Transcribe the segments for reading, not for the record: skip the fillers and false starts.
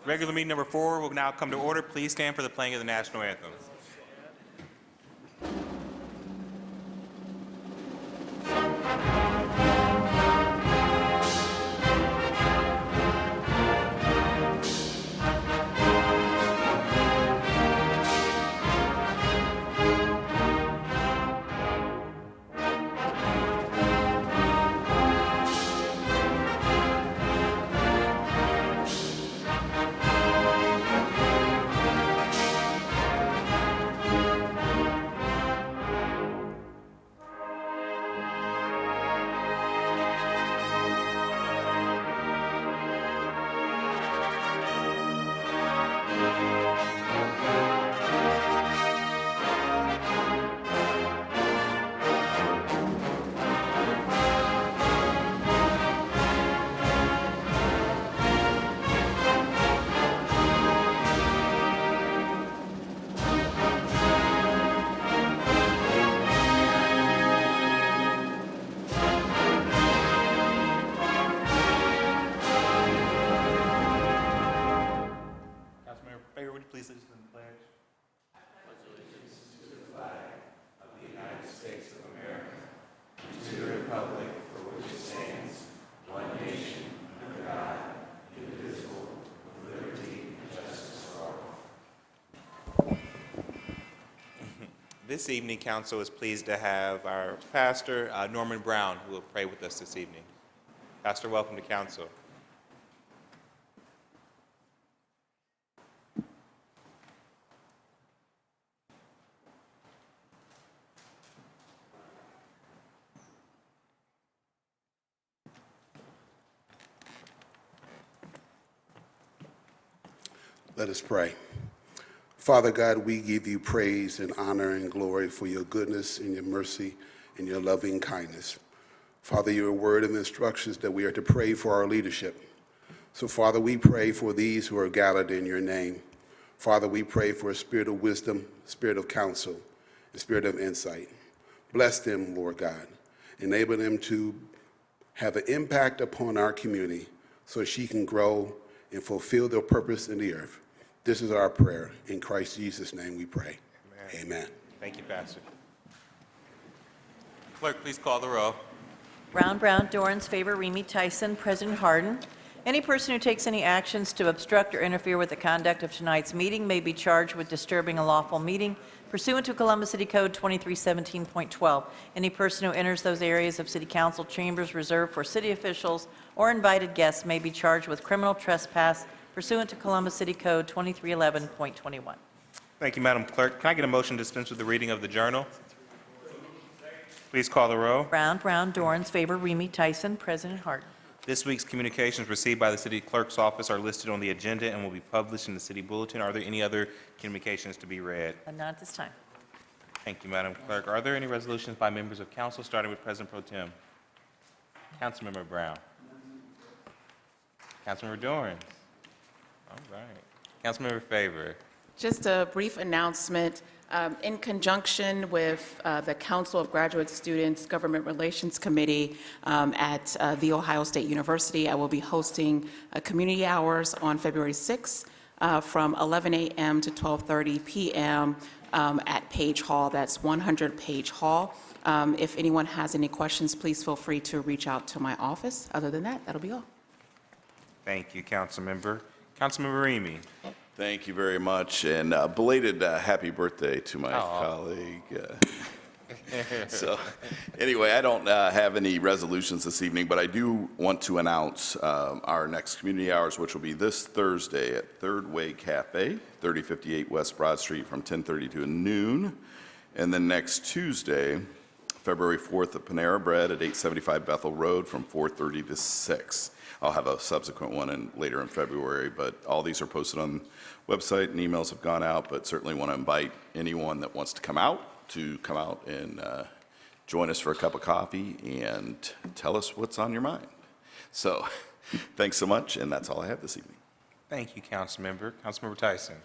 Regular meeting number 4 will now come to order. Please stand for the playing of the national anthem. This evening, Council is pleased to have our pastor, Norman Brown, who will pray with us this evening. Pastor, welcome to Council. Let us pray. Father God, we give you praise and honor and glory for your goodness and your mercy and your loving kindness. Father, your word and instructions that we are to pray for our leadership. So, Father, we pray for these who are gathered in your name. Father, we pray for a spirit of wisdom, spirit of counsel, and spirit of insight. Bless them, Lord God. Enable them to have an impact upon our community so she can grow and fulfill their purpose in the earth. This is our prayer. In Christ Jesus' name we pray. Amen. Amen. Thank you, Pastor. Clerk, please call the roll. Brown, Dorans, Favor, Remy, Tyson, President Harden. Any person who takes any actions to obstruct or interfere with the conduct of tonight's meeting may be charged with disturbing a lawful meeting pursuant to Columbus City Code 2317.12. Any person who enters those areas of City Council chambers reserved for city officials or invited guests may be charged with criminal trespass pursuant to Columbus City Code 2311.21. Thank you, Madam Clerk. Can I get a motion to dispense with the reading of the journal? Please call the roll. Brown, Dorans, Favor, Remy, Tyson, President Harden. This week's communications received by the City Clerk's office are listed on the agenda and will be published in the City Bulletin. Are there any other communications to be read? Not at this time. Thank you, Madam Clerk. Are there any resolutions by members of council, starting with President Pro Tem? Councilmember Brown. Councilmember Dorans. All right. Councilmember Favor. Just a brief announcement. In conjunction with the Council of Graduate Students Government Relations Committee at The Ohio State University, I will be hosting community hours on February 6th from 11 a.m. to 12:30 p.m. At Page Hall. That's 100 Page Hall. If anyone has any questions, please feel free to reach out to my office. Other than that, that'll be all. Thank you, Councilmember. Councilmember Remy. Thank you very much, and belated happy birthday to my colleague. So anyway, I don't have any resolutions this evening, but I do want to announce our next community hours, which will be this Thursday at Third Way Cafe, 3058 West Broad Street from 10:30 to noon. And then next Tuesday, February 4th at Panera Bread at 875 Bethel Road from 4:30 to 6. I'll have a subsequent one later in February, but all these are posted on the website and emails have gone out, but certainly want to invite anyone that wants to come out and join us for a cup of coffee and tell us what's on your mind. So thanks so much, and that's all I have this evening. Thank you, Councilmember. Councilmember Tyson.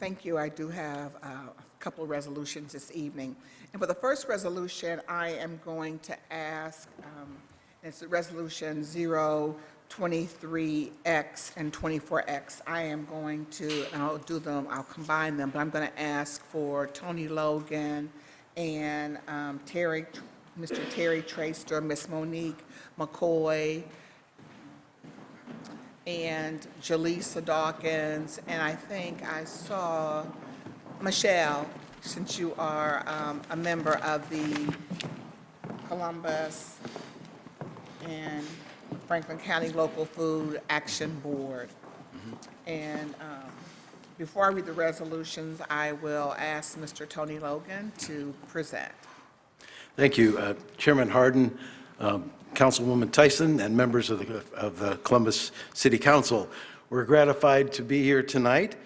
Thank you. I do have a couple of resolutions this evening. And for the first resolution, I am going to ask It's Resolution 023X and 24X. I am going to, and I'll do them, I'll combine them, but I'm going to ask for Tony Logan and Mr. Terry Traster, Miss Monique McCoy, and Jaleesa Dawkins, and I think I saw Michelle, since you are a member of the Columbus and Franklin County Local Food Action Board. And before I read the resolutions, I will ask Mr. Tony Logan to present. Thank you, Chairman Harden, Councilwoman Tyson, and members of the Columbus City Council. We're gratified to be here tonight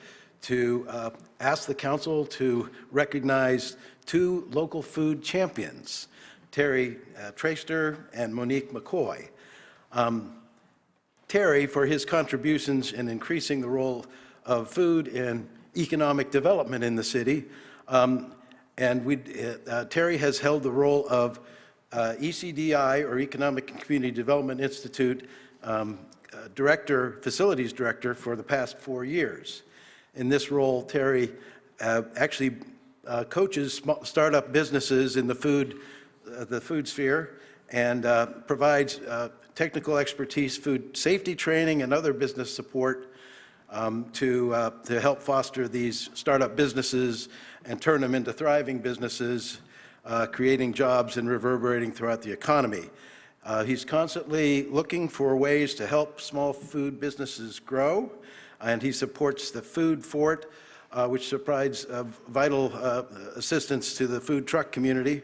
to ask the council to recognize two local food champions, Terry Traster and Monique McCoy. Terry, for his contributions in increasing the role of food in economic development in the city, Terry has held the role of ECDI, or Economic and Community Development Institute, facilities director for the past 4 years. In this role, Terry actually coaches startup businesses in the food sphere and provides technical expertise, food safety training, and other business support to help foster these startup businesses and turn them into thriving businesses, creating jobs and reverberating throughout the economy. He's constantly looking for ways to help small food businesses grow, and he supports the Food Fort, which provides vital assistance to the food truck community,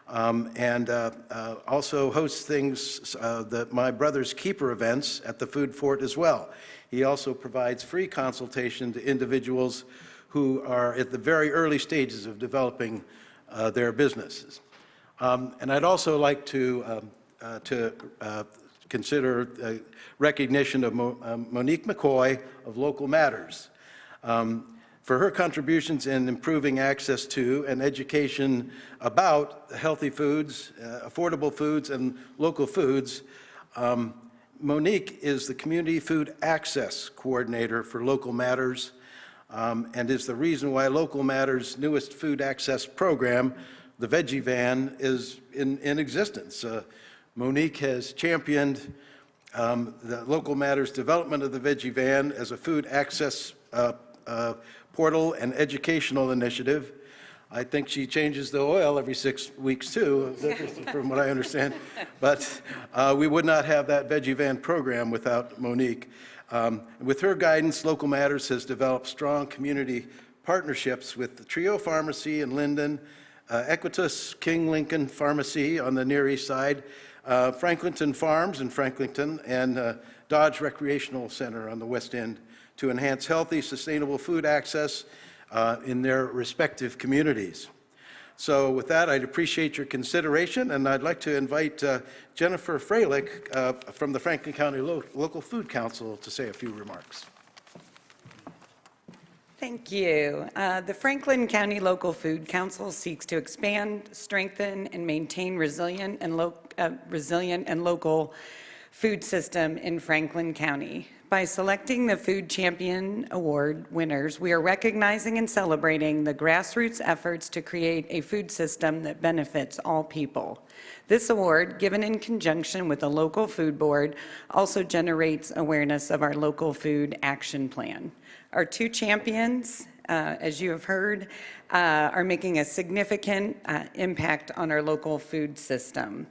and also hosts things, My Brother's Keeper events at the Food Fort as well. He also provides free consultation to individuals who are at the very early stages of developing their businesses. And I'd also like to consider recognition of Monique McCoy of Local Matters for her contributions in improving access to and education about healthy foods, affordable foods, and local foods. Monique is the Community Food Access Coordinator for Local Matters, and is the reason why Local Matters' newest food access program, the Veggie Van, is in existence. Monique has championed the Local Matters development of the Veggie Van as a food access portal and educational initiative. I think she changes the oil every 6 weeks too, from what I understand. But we would not have that Veggie Van program without Monique. With her guidance, Local Matters has developed strong community partnerships with the Trio Pharmacy in Linden, Equitas King Lincoln Pharmacy on the Near East Side, Franklinton Farms in Franklinton, and Dodge Recreational Center on the West End to enhance healthy, sustainable food access in their respective communities. So with that, I'd appreciate your consideration, and I'd like to invite Jennifer Freilich from the Franklin County Local Food Council to say a few remarks. Thank you. The Franklin County Local Food Council seeks to expand, strengthen, and maintain resilient and local food system in Franklin County. By selecting the Food Champion Award winners, we are recognizing and celebrating the grassroots efforts to create a food system that benefits all people. This award, given in conjunction with the local food board, also generates awareness of our local food action plan. Our two champions, as you have heard, are making a significant impact on our local food system.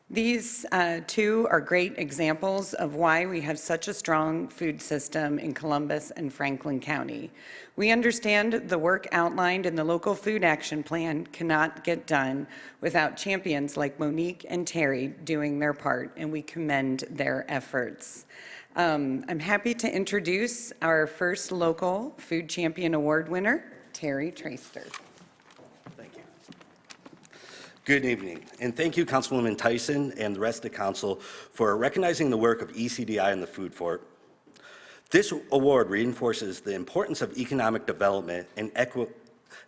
These two are great examples of why we have such a strong food system in Columbus and Franklin County. We understand the work outlined in the local food action plan cannot get done without champions like Monique and Terry doing their part, and we commend their efforts. I'm happy to introduce our first local Food Champion Award winner, Terry Traster. Good evening, and thank you, Councilwoman Tyson and the rest of the council for recognizing the work of ECDI and the Food Fort. This award reinforces the importance of economic development and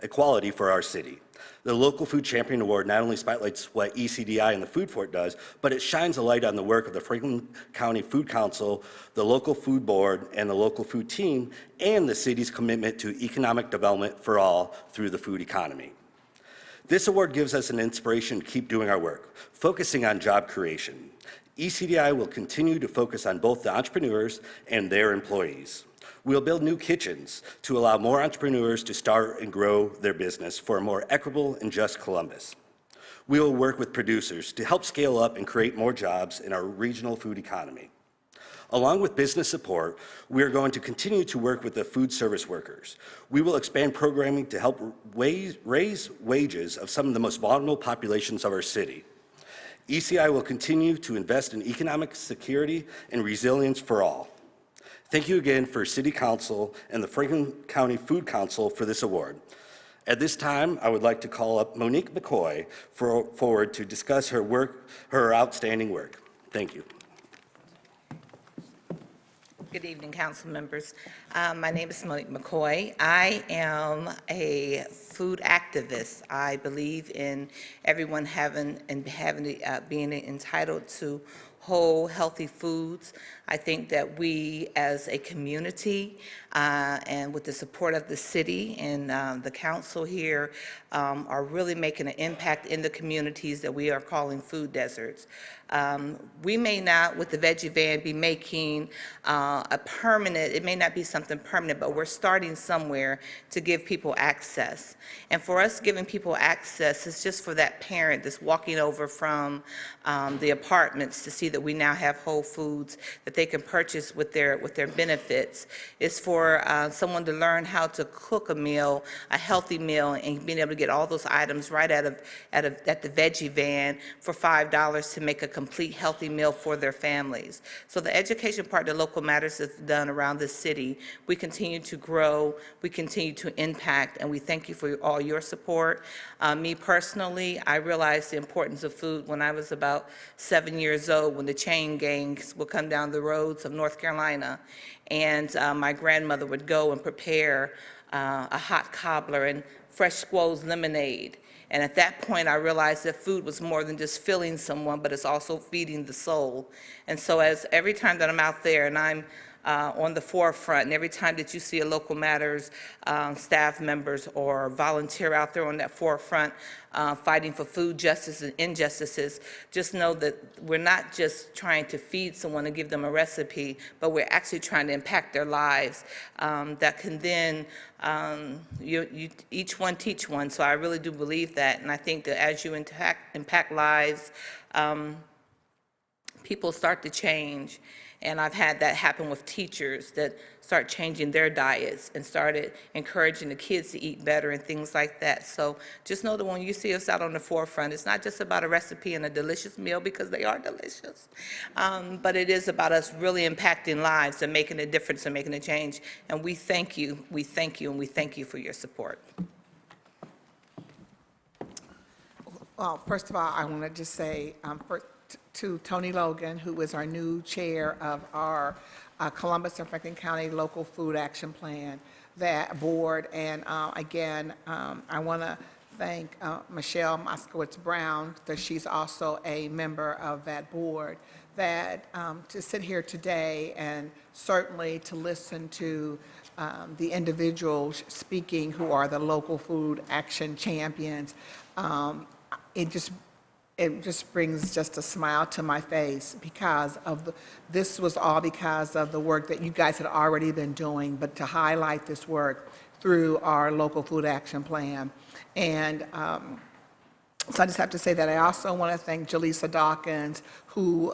equality for our city. The Local Food Champion Award not only spotlights what ECDI and the Food Fort does, but it shines a light on the work of the Franklin County Food Council, the local food board, and the local food team, and the city's commitment to economic development for all through the food economy. This award gives us an inspiration to keep doing our work, focusing on job creation. ECDI will continue to focus on both the entrepreneurs and their employees. We'll build new kitchens to allow more entrepreneurs to start and grow their business for a more equitable and just Columbus. We will work with producers to help scale up and create more jobs in our regional food economy. Along with business support, we are going to continue to work with the food service workers. We will expand programming to help raise wages of some of the most vulnerable populations of our city. ECI will continue to invest in economic security and resilience for all. Thank you again for City Council and the Franklin County Food Council for this award. At this time, I would like to call up Monique McCoy forward to discuss her outstanding work. Thank you. Good evening, council members. My name is Monique McCoy. I am a food activist. I believe in everyone being entitled to whole, healthy foods. I think that we as a community and with the support of the city and the council here are really making an impact in the communities that we are calling food deserts. We may not, with the veggie van, be making it may not be something permanent, but we're starting somewhere to give people access. And for us giving people access, it's just for that parent that's walking over from the apartments to see that we now have whole foods that they can purchase with their benefits. It's for someone to learn how to cook a meal, a healthy meal, and being able to get all those items right at the veggie van for $5 to make a complete healthy meal for their families. So the education part that Local Matters has done around this city, we continue to grow, we continue to impact, and we thank you for all your support. Me personally, I realized the importance of food when I was about 7 years old, when the chain gangs would come down the roads of North Carolina, and my grandmother would go and prepare a hot cobbler and fresh squoze lemonade. And at that point, I realized that food was more than just filling someone, but it's also feeding the soul. And so every time that I'm out there and I'm on the forefront, and every time that you see a Local Matters staff members or volunteer out there on that forefront fighting for food justice and injustices, just know that we're not just trying to feed someone and give them a recipe, but we're actually trying to impact their lives that can then each one teach one. So I really do believe that, and I think that as you impact lives, people start to change. And I've had that happen with teachers that start changing their diets and started encouraging the kids to eat better and things like that. So just know that when you see us out on the forefront, it's not just about a recipe and a delicious meal, because they are delicious, but it is about us really impacting lives and making a difference and making a change. And we thank you, we thank you, and we thank you for your support. Well, first of all, I want to just say to Tony Logan, who is our new chair of our Columbus and Franklin County Local Food Action Plan, that board. And again, I want to thank Michelle Moskowitz-Brown, that she's also a member of that board, that to sit here today and certainly to listen to the individuals speaking who are the local food action champions, it just brings just a smile to my face, because of this was all because of the work that you guys had already been doing, but to highlight this work through our local food action plan. And so I just have to say that I also want to thank Jaleesa Dawkins, who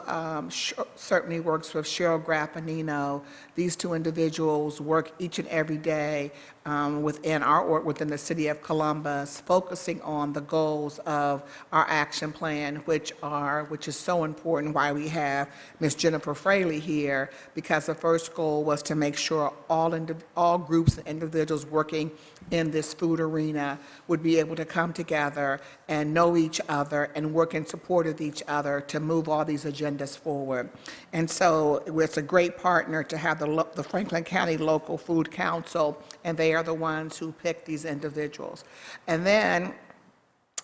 certainly works with Cheryl Grappanino. These two individuals work each and every day within the city of Columbus, focusing on the goals of our action plan, which is so important, why we have Ms. Jennifer Fraley here, because the first goal was to make sure all groups and individuals working in this food arena would be able to come together and know each other and work in support of each other to move all these agendas forward. And so it's a great partner to have the Franklin County Local Food Council, and they are the ones who pick these individuals. And then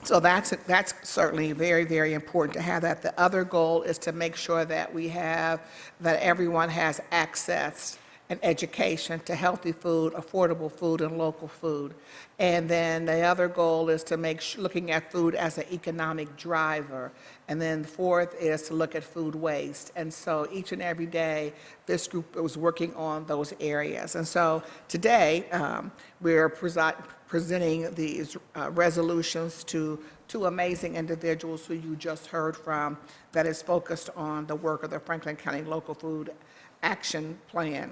So that's certainly very, very important to have that. The other goal is to make sure that that everyone has access and education to healthy food, affordable food, and local food. And then the other goal is to looking at food as an economic driver. And then fourth is to look at food waste. And so each and every day, this group was working on those areas. And so today, we're presenting these resolutions to two amazing individuals who you just heard from that is focused on the work of the Franklin County Local Food Action Plan.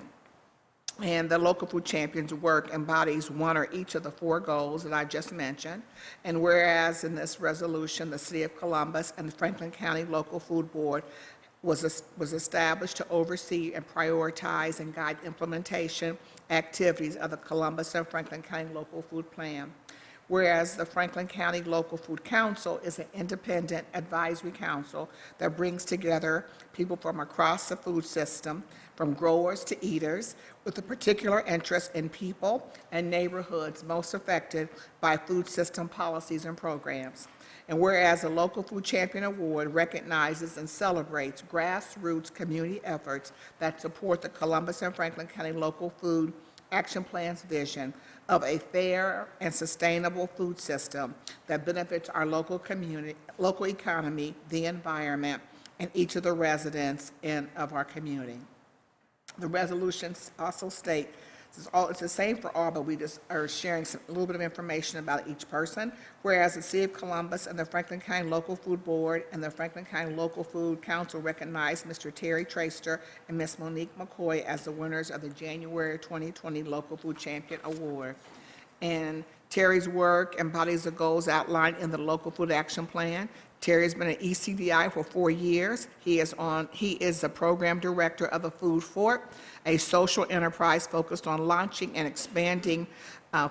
And the Local Food Champions work embodies one or each of the four goals that I just mentioned. And whereas in this resolution, the City of Columbus and the Franklin County Local Food Board was established to oversee and prioritize and guide implementation activities of the Columbus and Franklin County Local Food Plan. Whereas the Franklin County Local Food Council is an independent advisory council that brings together people from across the food system, from growers to eaters, with a particular interest in people and neighborhoods most affected by food system policies and programs. And whereas the Local Food Champion Award recognizes and celebrates grassroots community efforts that support the Columbus and Franklin County Local Food Action Plan's vision of a fair and sustainable food system that benefits our local community, local economy, the environment, and each of the residents of our community. The resolutions also state, it's the same for all, but we just are sharing a little bit of information about each person. Whereas the City of Columbus and the Franklin County Local Food Board and the Franklin County Local Food Council recognize Mr. Terry Traster and Ms. Monique McCoy as the winners of the January 2020 Local Food Champion Award. And Terry's work embodies the goals outlined in the Local Food Action Plan. Terry's been at ECDI for 4 years. He is the program director of the Food Fort, a social enterprise focused on launching and expanding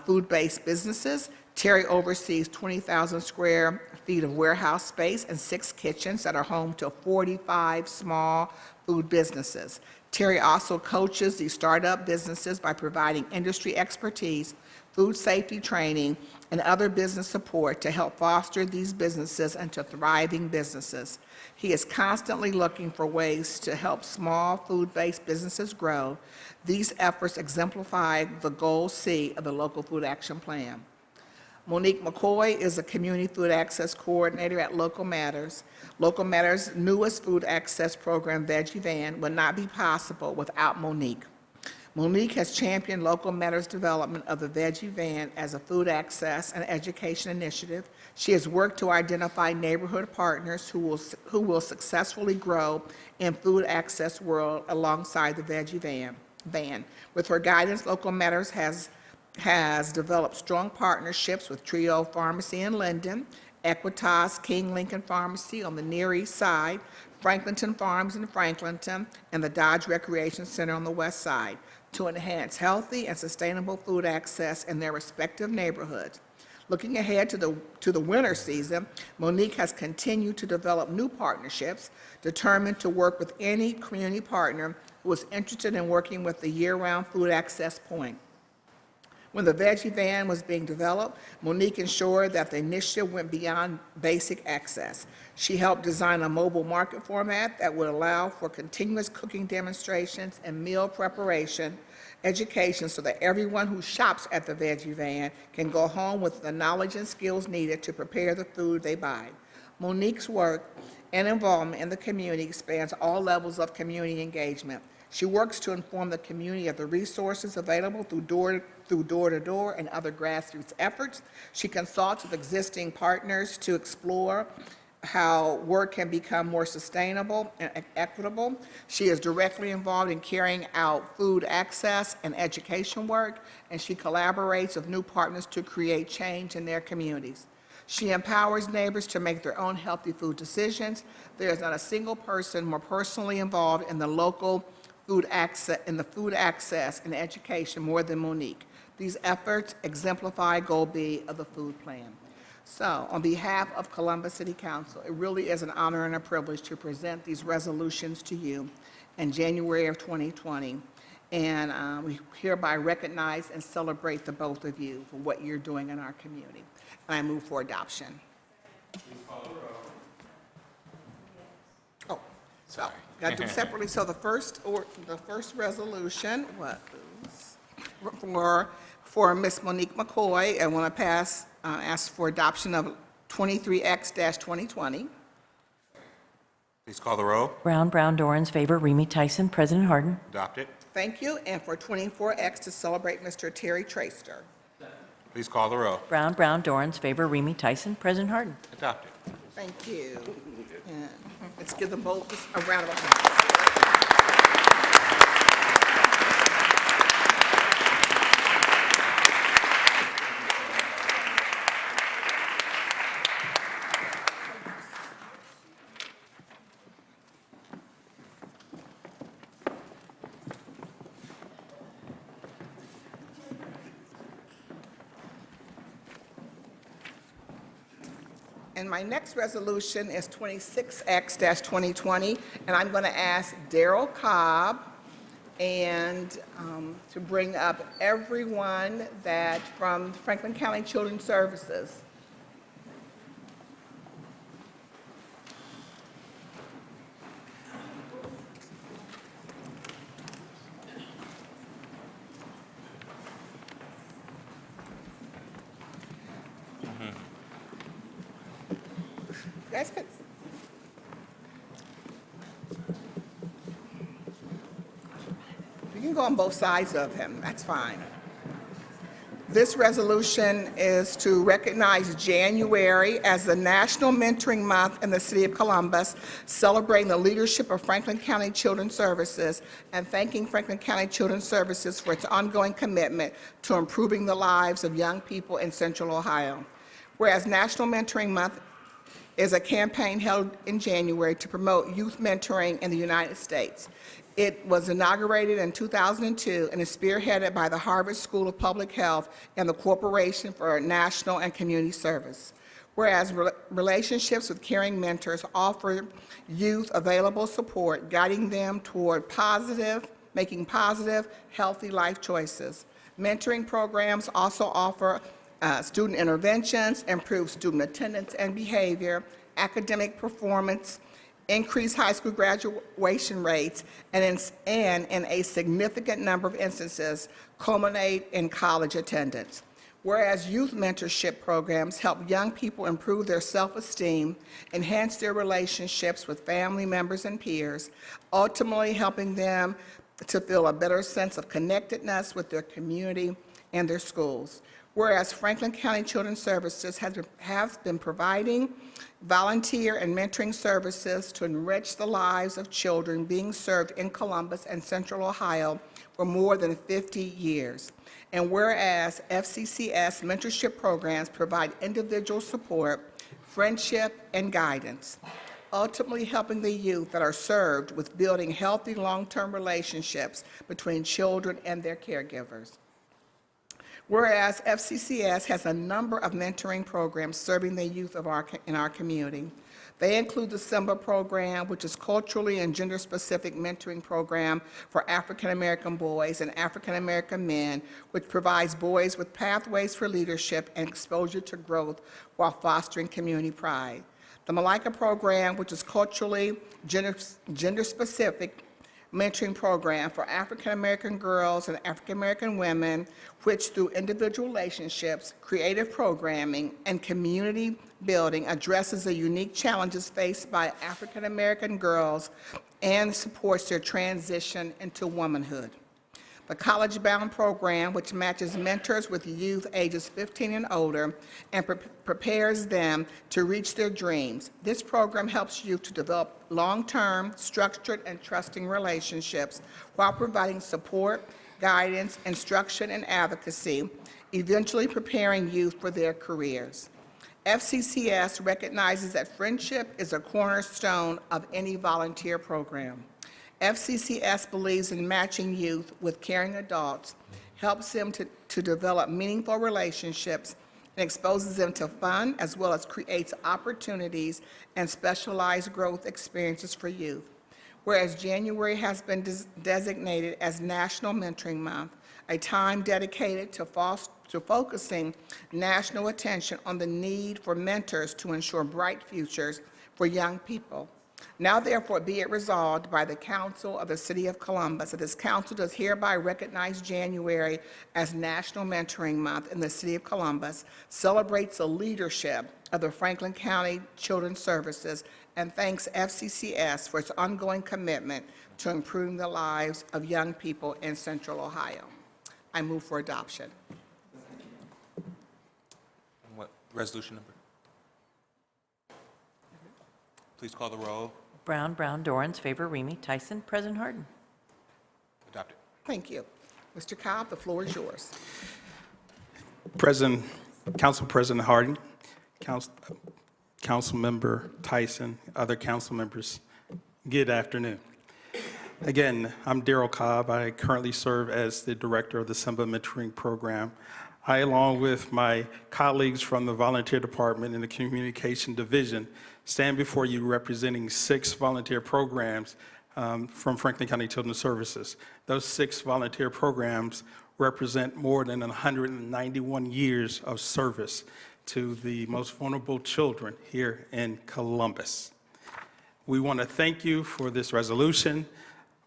food-based businesses. Terry oversees 20,000 square feet of warehouse space and 6 kitchens that are home to 45 small food businesses. Terry also coaches these startup businesses by providing industry expertise, food safety training, and other business support to help foster these businesses into thriving businesses. He is constantly looking for ways to help small food-based businesses grow. These efforts exemplify the Goal C of the Local Food Action Plan. Monique McCoy is a Community Food Access Coordinator at Local Matters. Local Matters' newest food access program, Veggie Van, would not be possible without Monique. Monique has championed Local Matters development of the Veggie Van as a food access and education initiative. She has worked to identify neighborhood partners who will successfully grow in food access world alongside the Veggie Van. With her guidance, Local Matters has developed strong partnerships with Trio Pharmacy in Linden, Equitas King Lincoln Pharmacy on the Near East Side, Franklinton Farms in Franklinton, and the Dodge Recreation Center on the West Side to enhance healthy and sustainable food access in their respective neighborhoods. Looking ahead to the winter season, Monique has continued to develop new partnerships, determined to work with any community partner who is interested in working with the year-round food access point. When the Veggie Van was being developed, Monique ensured that the initiative went beyond basic access. She helped design a mobile market format that would allow for continuous cooking demonstrations and meal preparation education so that everyone who shops at the Veggie Van can go home with the knowledge and skills needed to prepare the food they buy. Monique's work and involvement in the community spans all levels of community engagement. She works to inform the community of the resources available through door-to-door and other grassroots efforts. She consults with existing partners to explore how work can become more sustainable and equitable. She is directly involved in carrying out food access and education work, and she collaborates with new partners to create change in their communities. She empowers neighbors to make their own healthy food decisions. There is not a single person more personally involved in the local food access and education more than Monique. These efforts exemplify Goal B of the food plan. So, on behalf of Columbus City Council, it really is an honor and a privilege to present these resolutions to you in January of 2020. And we hereby recognize and celebrate the both of you for what you're doing in our community. And I move for adoption. Oh, so, got to do them separately. So the first resolution was for Ms. Monique McCoy. I want to ask for adoption of 23X-2020. Please call the row. Brown, Dorans, favor, Remy Tyson, President Harden. Adopt it. Thank you. And for 24X to celebrate Mr. Terry Traister. Please call the row. Brown, Dorans, favor, Remy Tyson, President Harden. Adopt it. Thank you. And let's give them both a round of applause. And my next resolution is 26X-2020, and I'm going to ask Daryl Cobb and to bring up everyone that from Franklin County Children's Services. That's good. You can go on both sides of him, that's fine. This resolution is to recognize January as the National Mentoring Month in the City of Columbus, celebrating the leadership of Franklin County Children's Services and thanking Franklin County Children's Services for its ongoing commitment to improving the lives of young people in Central Ohio. Whereas National Mentoring Month is a campaign held in January to promote youth mentoring in the United States. It was inaugurated in 2002 and is spearheaded by the Harvard School of Public Health and the Corporation for National and Community Service. Whereas relationships with caring mentors offer youth available support, guiding them toward making positive, healthy life choices. Mentoring programs also offer student interventions, improve student attendance and behavior, academic performance, increase high school graduation rates, and in a significant number of instances, culminate in college attendance. Whereas youth mentorship programs help young people improve their self-esteem, enhance their relationships with family members and peers, ultimately helping them to feel a better sense of connectedness with their community and their schools. Whereas Franklin County Children's Services have been providing volunteer and mentoring services to enrich the lives of children being served in Columbus and Central Ohio for more than 50 years. And whereas FCCS mentorship programs provide individual support, friendship, and guidance, ultimately helping the youth that are served with building healthy long-term relationships between children and their caregivers. Whereas FCCS has a number of mentoring programs serving the youth in our community. They include the SIMBA program, which is culturally and gender-specific mentoring program for African American boys and African American men, which provides boys with pathways for leadership and exposure to growth while fostering community pride. The Malika program, which is culturally gender-specific mentoring program for African American girls and African American women, which through individual relationships, creative programming, and community building addresses the unique challenges faced by African American girls and supports their transition into womanhood. The College Bound program, which matches mentors with youth ages 15 and older and prepares them to reach their dreams. This program helps youth to develop long-term, structured, and trusting relationships while providing support, guidance, instruction, and advocacy, eventually preparing youth for their careers. FCCS recognizes that friendship is a cornerstone of any volunteer program. FCCS believes in matching youth with caring adults, helps them to develop meaningful relationships, and exposes them to fun, as well as creates opportunities and specialized growth experiences for youth. Whereas January has been designated as National Mentoring Month, a time dedicated to focusing national attention on the need for mentors to ensure bright futures for young people. Now therefore be it resolved by the Council of the City of Columbus that this council does hereby recognize January as National Mentoring Month in the City of Columbus, celebrates the leadership of the Franklin County Children's Services, and thanks FCCS for its ongoing commitment to improving the lives of young people in Central Ohio. I move for adoption. What resolution number? Please call the roll. Brown, Dorans, favor, Remy Tyson, President Harden. Adopted. Thank you. Mr. Cobb, the floor is yours. Council President Harden, Councilmember Tyson, other council members, good afternoon. Again, I'm Darrell Cobb. I currently serve as the director of the Simba Mentoring Program. I, along with my colleagues from the Volunteer Department and the Communication Division, stand before you representing 6 volunteer programs from Franklin County Children's Services. Those 6 volunteer programs represent more than 191 years of service to the most vulnerable children here in Columbus. We want to thank you for this resolution.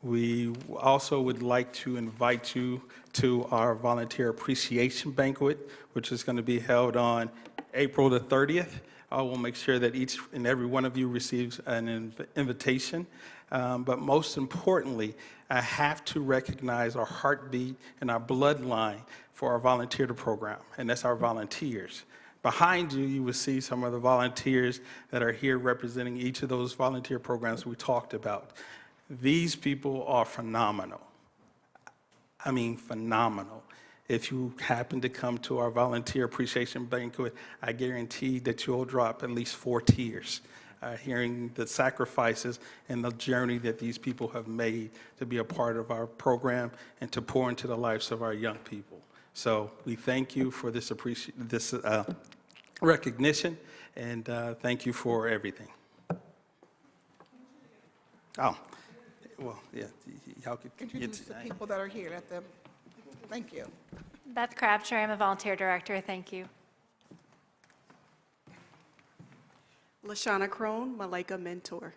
We also would like to invite you to our Volunteer Appreciation Banquet, which is going to be held on April the 30th. I will make sure that each and every one of you receives an invitation. But most importantly, I have to recognize our heartbeat and our bloodline for our volunteer program, and that's our volunteers. Behind you, you will see some of the volunteers that are here representing each of those volunteer programs we talked about. These people are phenomenal. I mean, phenomenal. If you happen to come to our Volunteer Appreciation Banquet, I guarantee that you'll drop at least 4 tears, hearing the sacrifices and the journey that these people have made to be a part of our program and to pour into the lives of our young people. So we thank you for this recognition, and thank you for everything. Oh, well, yeah, y'all could Introduce the people that are here. Let them. Thank you. Beth Crabtree, I'm a volunteer director. Thank you. Lashana Crone, Malika Mentor.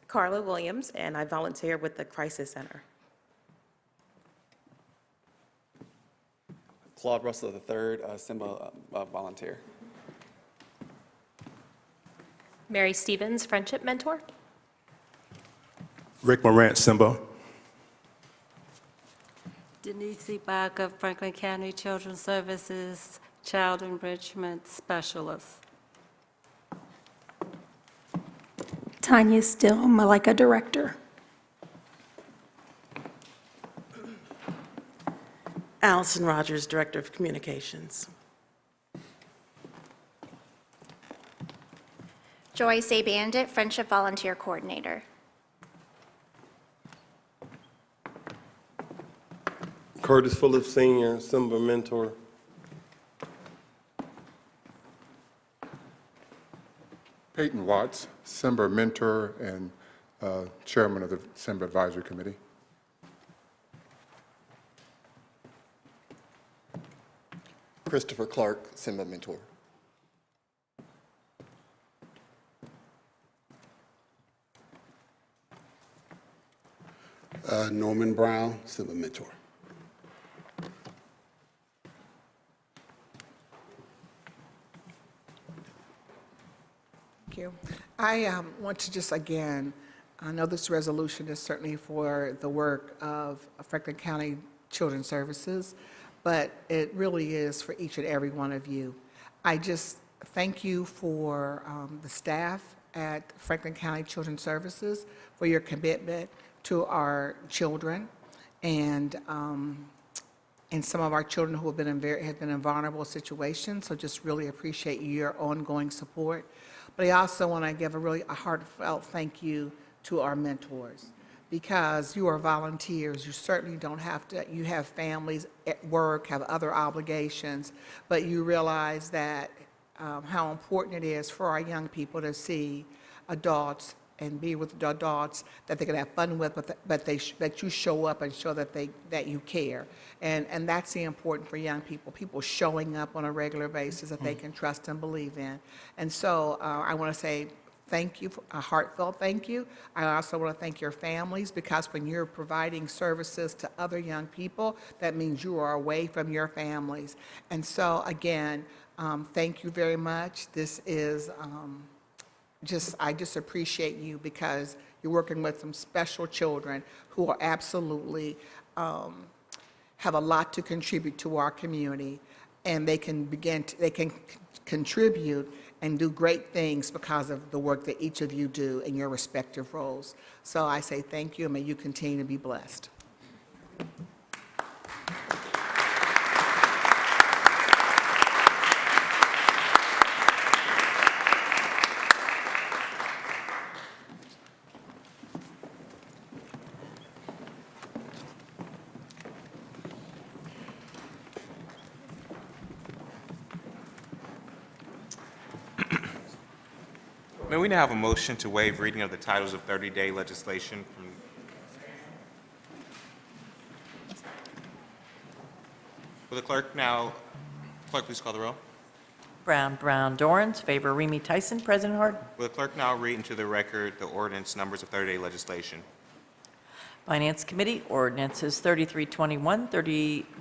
Carla Williams, and I volunteer with the Crisis Center. Claude Russell III, Simba volunteer. Mary Stevens, Friendship Mentor. Rick Morant, Simba. Denise Baca, Franklin County Children's Services, Child Enrichment Specialist. Tanya Still, Malika Director. Allison Rogers, Director of Communications. Joyce A. Bandit, Friendship Volunteer Coordinator. Curtis Phillips Sr., Simba Mentor. Peyton Watts, Simba Mentor and Chairman of the Simba Advisory Committee. Christopher Clark, Simba Mentor. Norman Brown, Simba Mentor. Thank you. I want to just again, I know this resolution is certainly for the work of Franklin County Children's Services, but it really is for each and every one of you. I just thank you for the staff at Franklin County Children's Services for your commitment to our children and some of our children who have been in vulnerable situations. So just really appreciate your ongoing support. But I also want to give a heartfelt thank you to our mentors, because you are volunteers. You certainly don't have to, you have families at work, have other obligations, but you realize that how important it is for our young people to see adults and be with the adults that they can have fun with, but that you show up and show that you care. And that's the important for young people, people showing up on a regular basis that they can trust and believe in. And so I want to say thank you, a heartfelt thank you. I also want to thank your families, because when you're providing services to other young people, that means you are away from your families. And so again, thank you very much. This is I just appreciate you, because you're working with some special children who are absolutely have a lot to contribute to our community, and they can contribute and do great things because of the work that each of you do in your respective roles. So I say thank you, and may you continue to be blessed. May we now have a motion to waive reading of the titles of 30-day legislation from... Will the clerk please call the roll? Brown, Dorans, favor Remy Tyson. President Harden. Will the clerk now read into the record the ordinance numbers of 30-day legislation? Finance Committee, ordinances 3321,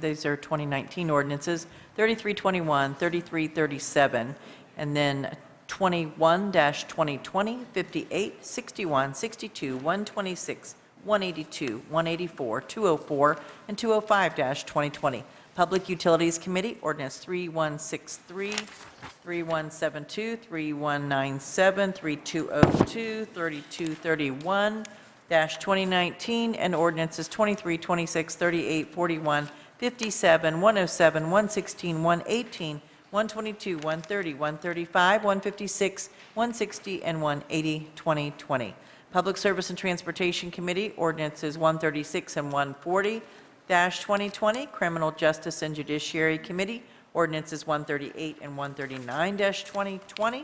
these are 2019 ordinances, 3321, 3337, and then 21-2020, 58, 61, 62, 126, 182, 184, 204, and 205-2020. Public Utilities Committee, ordinance 3163, 3172, 3197, 3202, 3231-2019, and ordinances 23, 26, 38, 41, 57, 107, 116, 118, 122, 130, 135, 156, 160, and 180, 2020. Public Service and Transportation Committee, ordinances 136 and 140-2020. Criminal Justice and Judiciary Committee, ordinances 138 and 139-2020.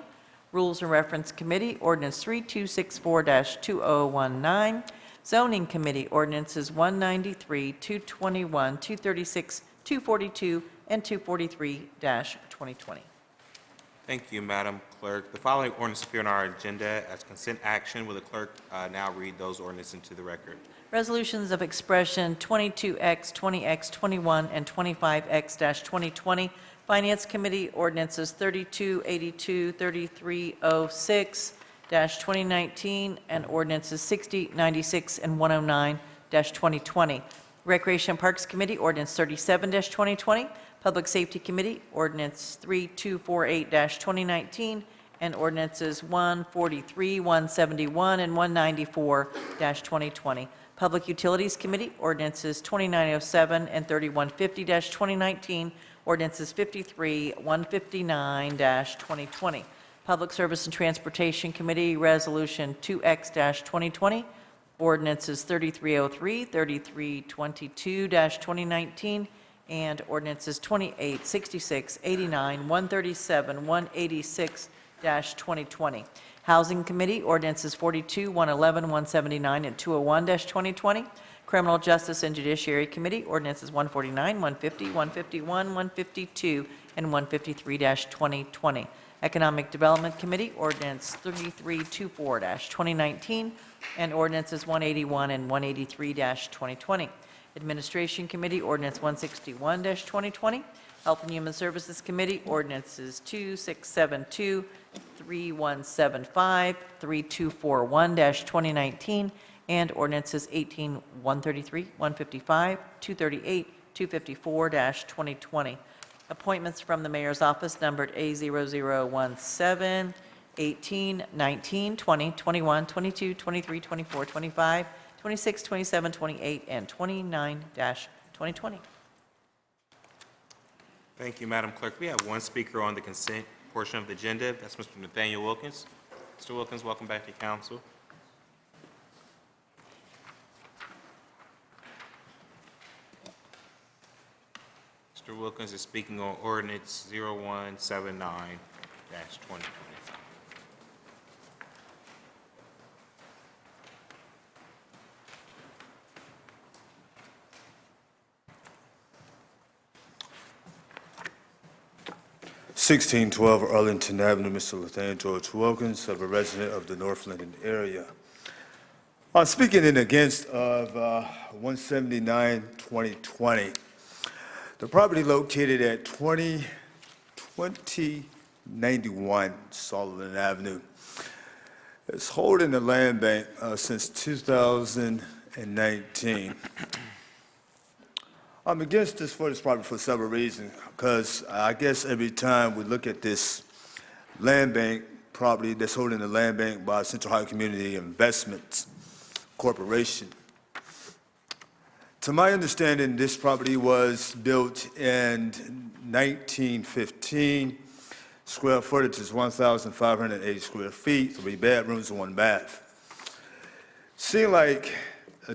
Rules and Reference Committee, ordinance 3264-2019. Zoning Committee, ordinances 193, 221, 236, 242, and 243-2020. Thank you, Madam Clerk. The following ordinances appear on our agenda as consent action. Will the clerk now read those ordinances into the record? Resolutions of expression 22X, 20X, 21, and 25X-2020. Finance Committee, ordinances 3282, 3306-2019, and ordinances 60, 96, and 109-2020. Recreation and Parks Committee, ordinance 37-2020. Public Safety Committee, ordinance 3248-2019, and ordinances 143, 171, and 194-2020. Public Utilities Committee, ordinances 2907 and 3150-2019, ordinances 53, 159-2020. Public Service and Transportation Committee, resolution 2X-2020, ordinances 3303, 3322-2019, and ordinances 28, 66, 89, 137, 186-2020. Housing Committee, ordinances 42, 111, 179, and 201-2020. Criminal Justice and Judiciary Committee, ordinances 149, 150, 151, 152, and 153-2020. Economic Development Committee, ordinance 3324-2019, and ordinances 181 and 183-2020. Administration Committee, ordinance 161-2020. Health and Human Services Committee, ordinances 2672, 3175, 3241-2019, and ordinances 18, 133, 155, 238, 254-2020. Appointments from the Mayor's Office numbered A0017, 18, 19, 20, 21, 22, 23, 24, 25, 26, 27, 28, and 29-2020. Thank you, Madam Clerk. We have one speaker on the consent portion of the agenda. That's Mr. Nathaniel Wilkins. Mr. Wilkins, welcome back to council. Mr. Wilkins is speaking on ordinance 0179-2020. 1612 Arlington Avenue, Mr. Lathan George Wilkins, a resident of the North Linden area. I'm speaking in against of 179-2020. The property located at 2091 Sullivan Avenue. It's holding the land bank since 2019. I'm against this property for several reasons, because I guess every time we look at this land bank property that's holding the land bank by Central Ohio Community Investments Corporation. To my understanding, this property was built in 1915. Square footage is 1,580 square feet, 3 bedrooms and 1 bath. Seems like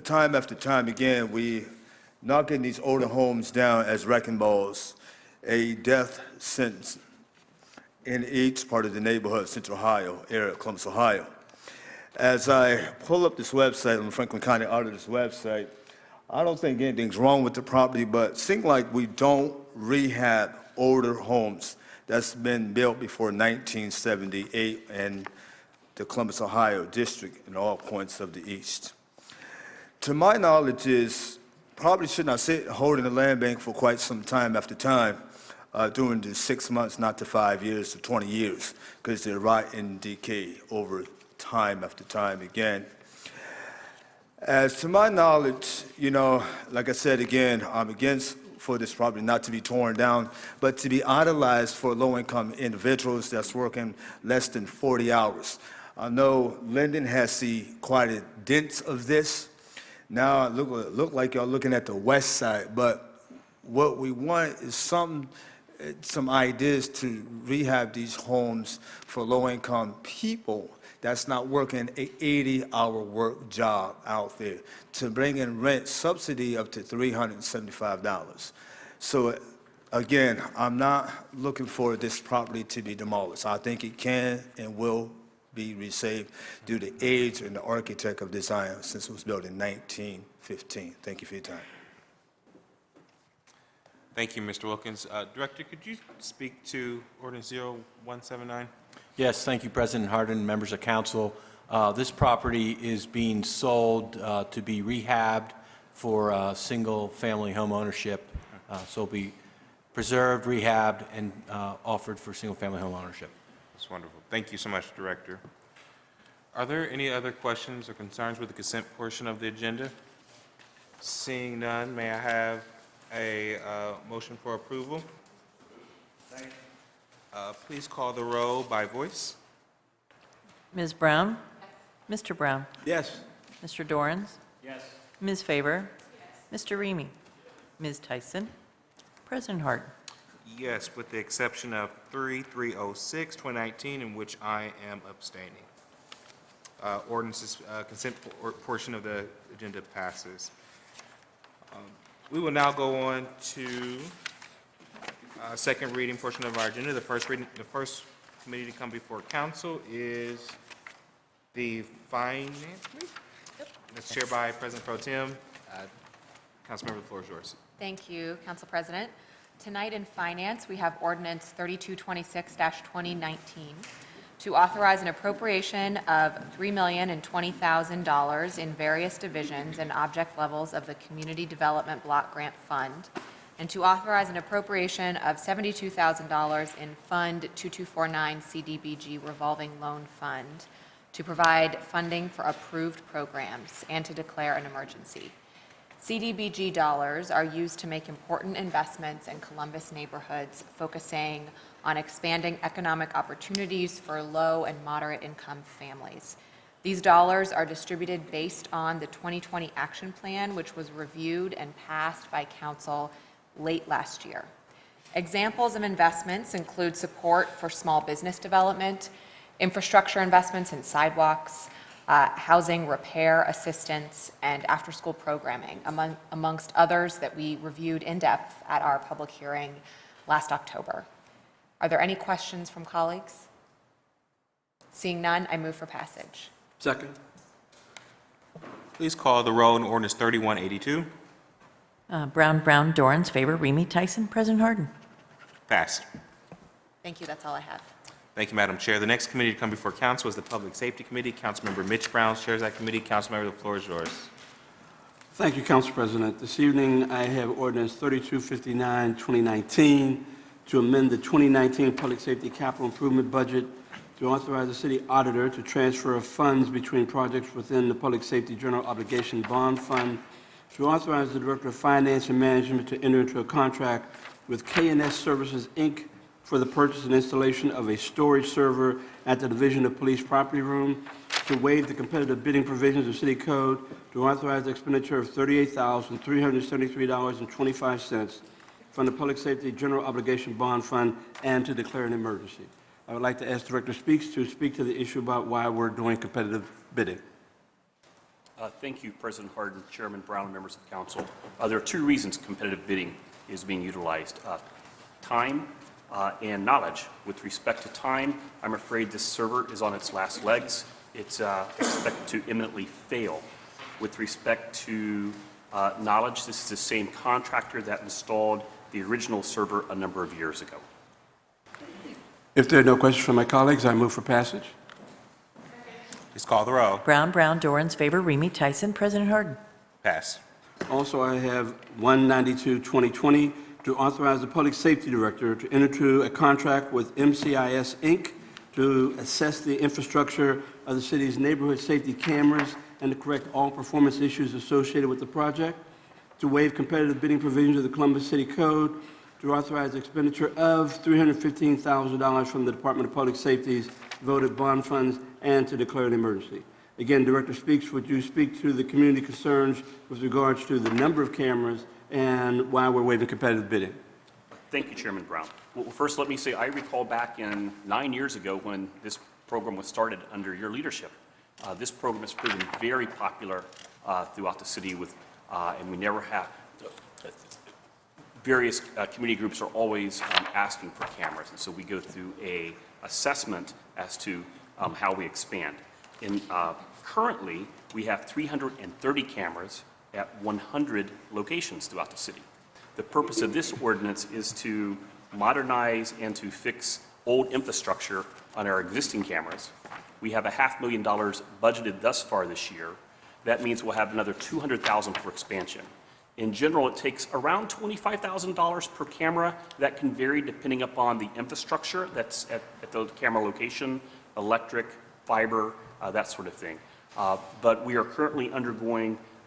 time after time again, we knocking these older homes down as wrecking balls, a death sentence in each part of the neighborhood, Central Ohio area, Columbus, Ohio. As I pull up this website on the Franklin County Auditor's website, I don't think anything's wrong with the property, but it seems like we don't rehab older homes that's been built before 1978 in the Columbus, Ohio district in all points of the east. To my knowledge is probably should not sit holding the land bank for quite some time after time during the 6 months, not to 5 years to 20 years, because they're rot and decay over time after time again. As to my knowledge, you know, like I said again, I'm against for this property not to be torn down, but to be idolized for low-income individuals that's working less than 40 hours. I know Linden has seen quite a dent of this. Now, look like y'all looking at the west side, but what we want is some ideas to rehab these homes for low-income people that's not working an 80-hour work job out there, to bring in rent subsidy up to $375. So, again, I'm not looking for this property to be demolished. I think it can and will be resaved due to age and the architect of design since it was built in 1915. Thank you for your time. Thank you, Mr. Wilkins. Director, could you speak to Ordinance 0179? Yes, thank you, President Harden, members of council. This property is being sold to be rehabbed for single-family home ownership. So it'll be preserved, rehabbed, and offered for single-family home ownership. That's wonderful. Thank you so much, Director. Are there any other questions or concerns with the consent portion of the agenda? Seeing none, may I have a motion for approval? Please call the roll by voice. Ms. Brown? Mr. Brown? Yes. Mr. Dorans? Yes. Ms. Faber? Mr. Remy? Ms. Tyson? President Harden? Yes, with the exception of 3306, 2019, in which I am abstaining. Ordinance's consent portion of the agenda passes. We will now go on to second reading portion of our agenda. The first committee to come before council is the Finance Committee. It's chaired by President Pro Tem. Councilmember, the floor is yours. Thank you, Council President. Tonight in Finance, we have Ordinance 3226-2019 to authorize an appropriation of $3,020,000 in various divisions and object levels of the Community Development Block Grant Fund, and to authorize an appropriation of $72,000 in Fund 2249 CDBG Revolving Loan Fund to provide funding for approved programs and to declare an emergency. CDBG dollars are used to make important investments in Columbus neighborhoods, focusing on expanding economic opportunities for low and moderate income families. These dollars are distributed based on the 2020 Action Plan, which was reviewed and passed by Council late last year. Examples of investments include support for small business development, infrastructure investments in sidewalks, housing repair assistance, and after-school programming, amongst others that we reviewed in depth at our public hearing last October. Are there any questions from colleagues? Seeing none, I move for passage. Second. Please call the roll on Ordinance 3182. Brown, Dorans, Faber, Remy, Tyson, President Harden? Passed. Thank you, that's all I have. Thank you, Madam Chair. The next committee to come before council is the Public Safety Committee. Councilmember Mitch Brown chairs that committee. Councilmember, the floor is yours. Thank you, Council President. This evening, I have ordinance 3259, 2019, to amend the 2019 Public Safety Capital Improvement Budget to authorize the city auditor to transfer funds between projects within the Public Safety General Obligation Bond Fund, to authorize the Director of Finance and Management to enter into a contract with K&S Services, Inc. for the purchase and installation of a storage server at the Division of Police Property Room, to waive the competitive bidding provisions of City Code, to authorize the expenditure of $38,373.25 from the Public Safety General Obligation Bond Fund, and to declare an emergency. I would like to ask Director Speaks to speak to the issue about why we're doing competitive bidding. Thank you, President Harden, Chairman Brown, and members of council. There are two reasons competitive bidding is being utilized. Time and knowledge. With respect to time, I'm afraid this server is on its last legs. It's expected to imminently fail. With respect to knowledge, this is the same contractor that installed the original server a number of years ago. If there are no questions from my colleagues, I move for passage. Please call the row. Brown, Dorans, favor, Remy Tyson. President Harden. Pass. Also, I have 192, 2020, to authorize the Public Safety Director to enter into a contract with MCIS, Inc. to assess the infrastructure of the city's neighborhood safety cameras and to correct all performance issues associated with the project, to waive competitive bidding provisions of the Columbus City Code, to authorize the expenditure of $315,000 from the Department of Public Safety's voted bond funds, and to declare an emergency. Again, Director Speaks, would you speak to the community concerns with regards to the number of cameras and why we're waiving competitive bidding? Thank you, Chairman Brown. Well, first, let me say I recall back in 9 years ago when this program was started under your leadership. This program has proven very popular throughout the city, and we never have. Various community groups are always asking for cameras, and so we go through a assessment as to how we expand. Currently, we have 330 cameras at 100 locations throughout the city. The purpose of this ordinance is to modernize and to fix old infrastructure on our existing cameras. We have $500,000 budgeted thus far this year. That means we'll have another $200,000 for expansion. In general, it takes around $25,000 per camera. That can vary depending upon the infrastructure that's at the camera location, electric, fiber, that sort of thing. But we are currently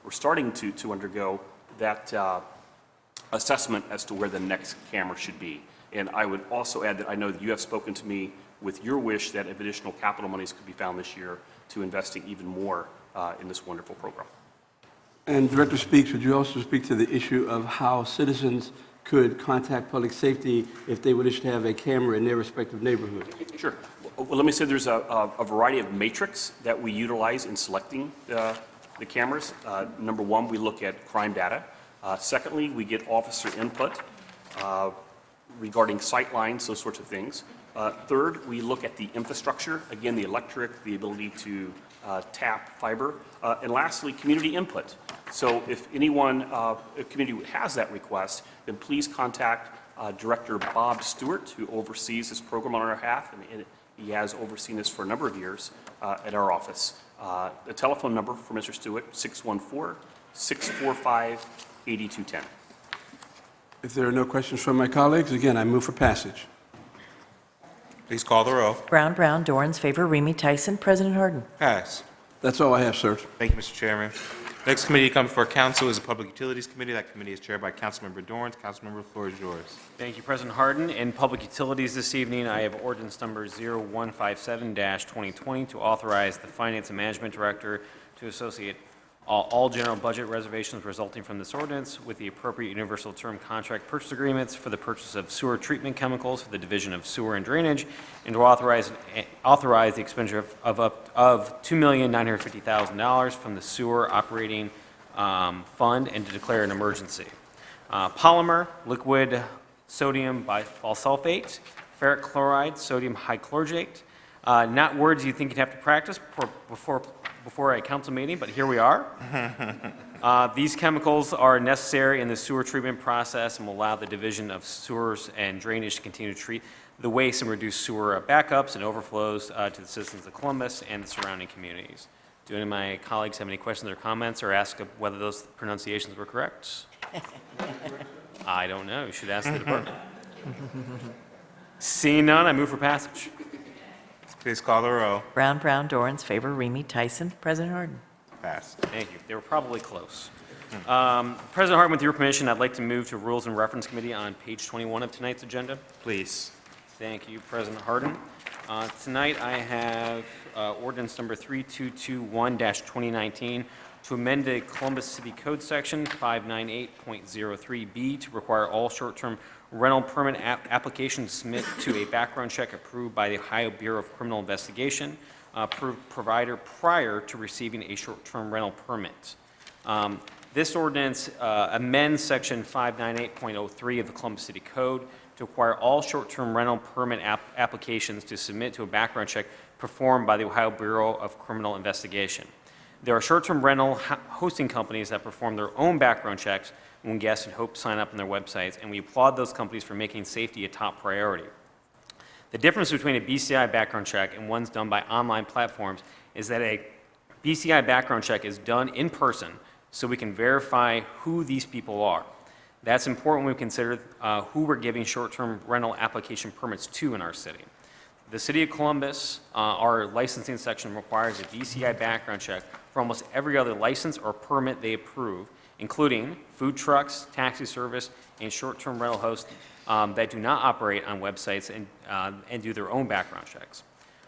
we're starting to undergo that assessment as to where the next camera should be. And I would also add that I know that you have spoken to me with your wish that if additional capital monies could be found this year to investing even more in this wonderful program. And Director Speaks, would you also speak to the issue of how citizens could contact public safety if they wish to have a camera in their respective neighborhood? Sure. Well, let me say there's a variety of matrix that we utilize in selecting the cameras. Number one, we look at crime data. Secondly, we get officer input regarding sight lines, those sorts of things. Third, we look at the infrastructure, again, the electric, the ability to tap fiber. And lastly, community input. So if anyone, a community has that request, then please contact Director Bob Stewart, who oversees this program on our behalf, and he has overseen this for a number of years at our office. The telephone number for Mr. Stewart, 614-645-8210. If there are no questions from my colleagues, again, I move for passage. Please call the row. Brown, Dorans, favor, Remy Tyson. President Harden. Pass. That's all I have, sir. Thank you, Mr. Chairman. Next committee to come before council is the Public Utilities Committee. That committee is chaired by Councilmember Dorans. Councilmember, the floor is yours. Thank you, President Harden. In Public Utilities this evening, I have ordinance number 0157-2020 to authorize the Finance and Management Director to associate all general budget reservations resulting from this ordinance with the appropriate universal term contract purchase agreements for the purchase of sewer treatment chemicals for the Division of Sewer and Drainage, and to authorize the expenditure of $2,950,000 from the sewer operating fund, and to declare an emergency. Polymer, liquid sodium bisulfate, ferric chloride, sodium hychlorate, Not words you think you'd have to practice before a council meeting, but here we are. These chemicals are necessary in the sewer treatment process and will allow the Division of Sewers and Drainage to continue to treat the waste and reduce sewer backups and overflows to the citizens of Columbus and the surrounding communities. Do any of my colleagues have any questions or comments or ask whether those pronunciations were correct? I don't know. You should ask the department. Seeing none, I move for passage. Please call the row. Brown, Dorans, favor, Remy Tyson. President Harden. Pass. Thank you. They were probably close. President Harden, with your permission, I'd like to move to Rules and Reference Committee on page 21 of tonight's agenda. Please. Thank you, President Harden. Tonight I have ordinance number 3221-2019 to amend the Columbus City Code section 598.03B to require all short-term rental permit applications to submit to a background check approved by the Ohio Bureau of Criminal Investigation provider prior to receiving a short-term rental permit. This ordinance amends section 598.03 of the Columbus City Code to require all short-term rental permit applications to submit to a background check performed by the Ohio Bureau of Criminal Investigation. There are short-term rental hosting companies that perform their own background checks when guests and hope sign up on their websites, and we applaud those companies for making safety a top priority. The difference between a BCI background check and ones done by online platforms is that a BCI background check is done in person so we can verify who these people are. That's important when we consider who we're giving short-term rental application permits to in our city. The City of Columbus, our licensing section requires a BCI background check for almost every other license or permit they approve, including food trucks, taxi service, and short-term rental hosts that do not operate on websites and do their own background checks.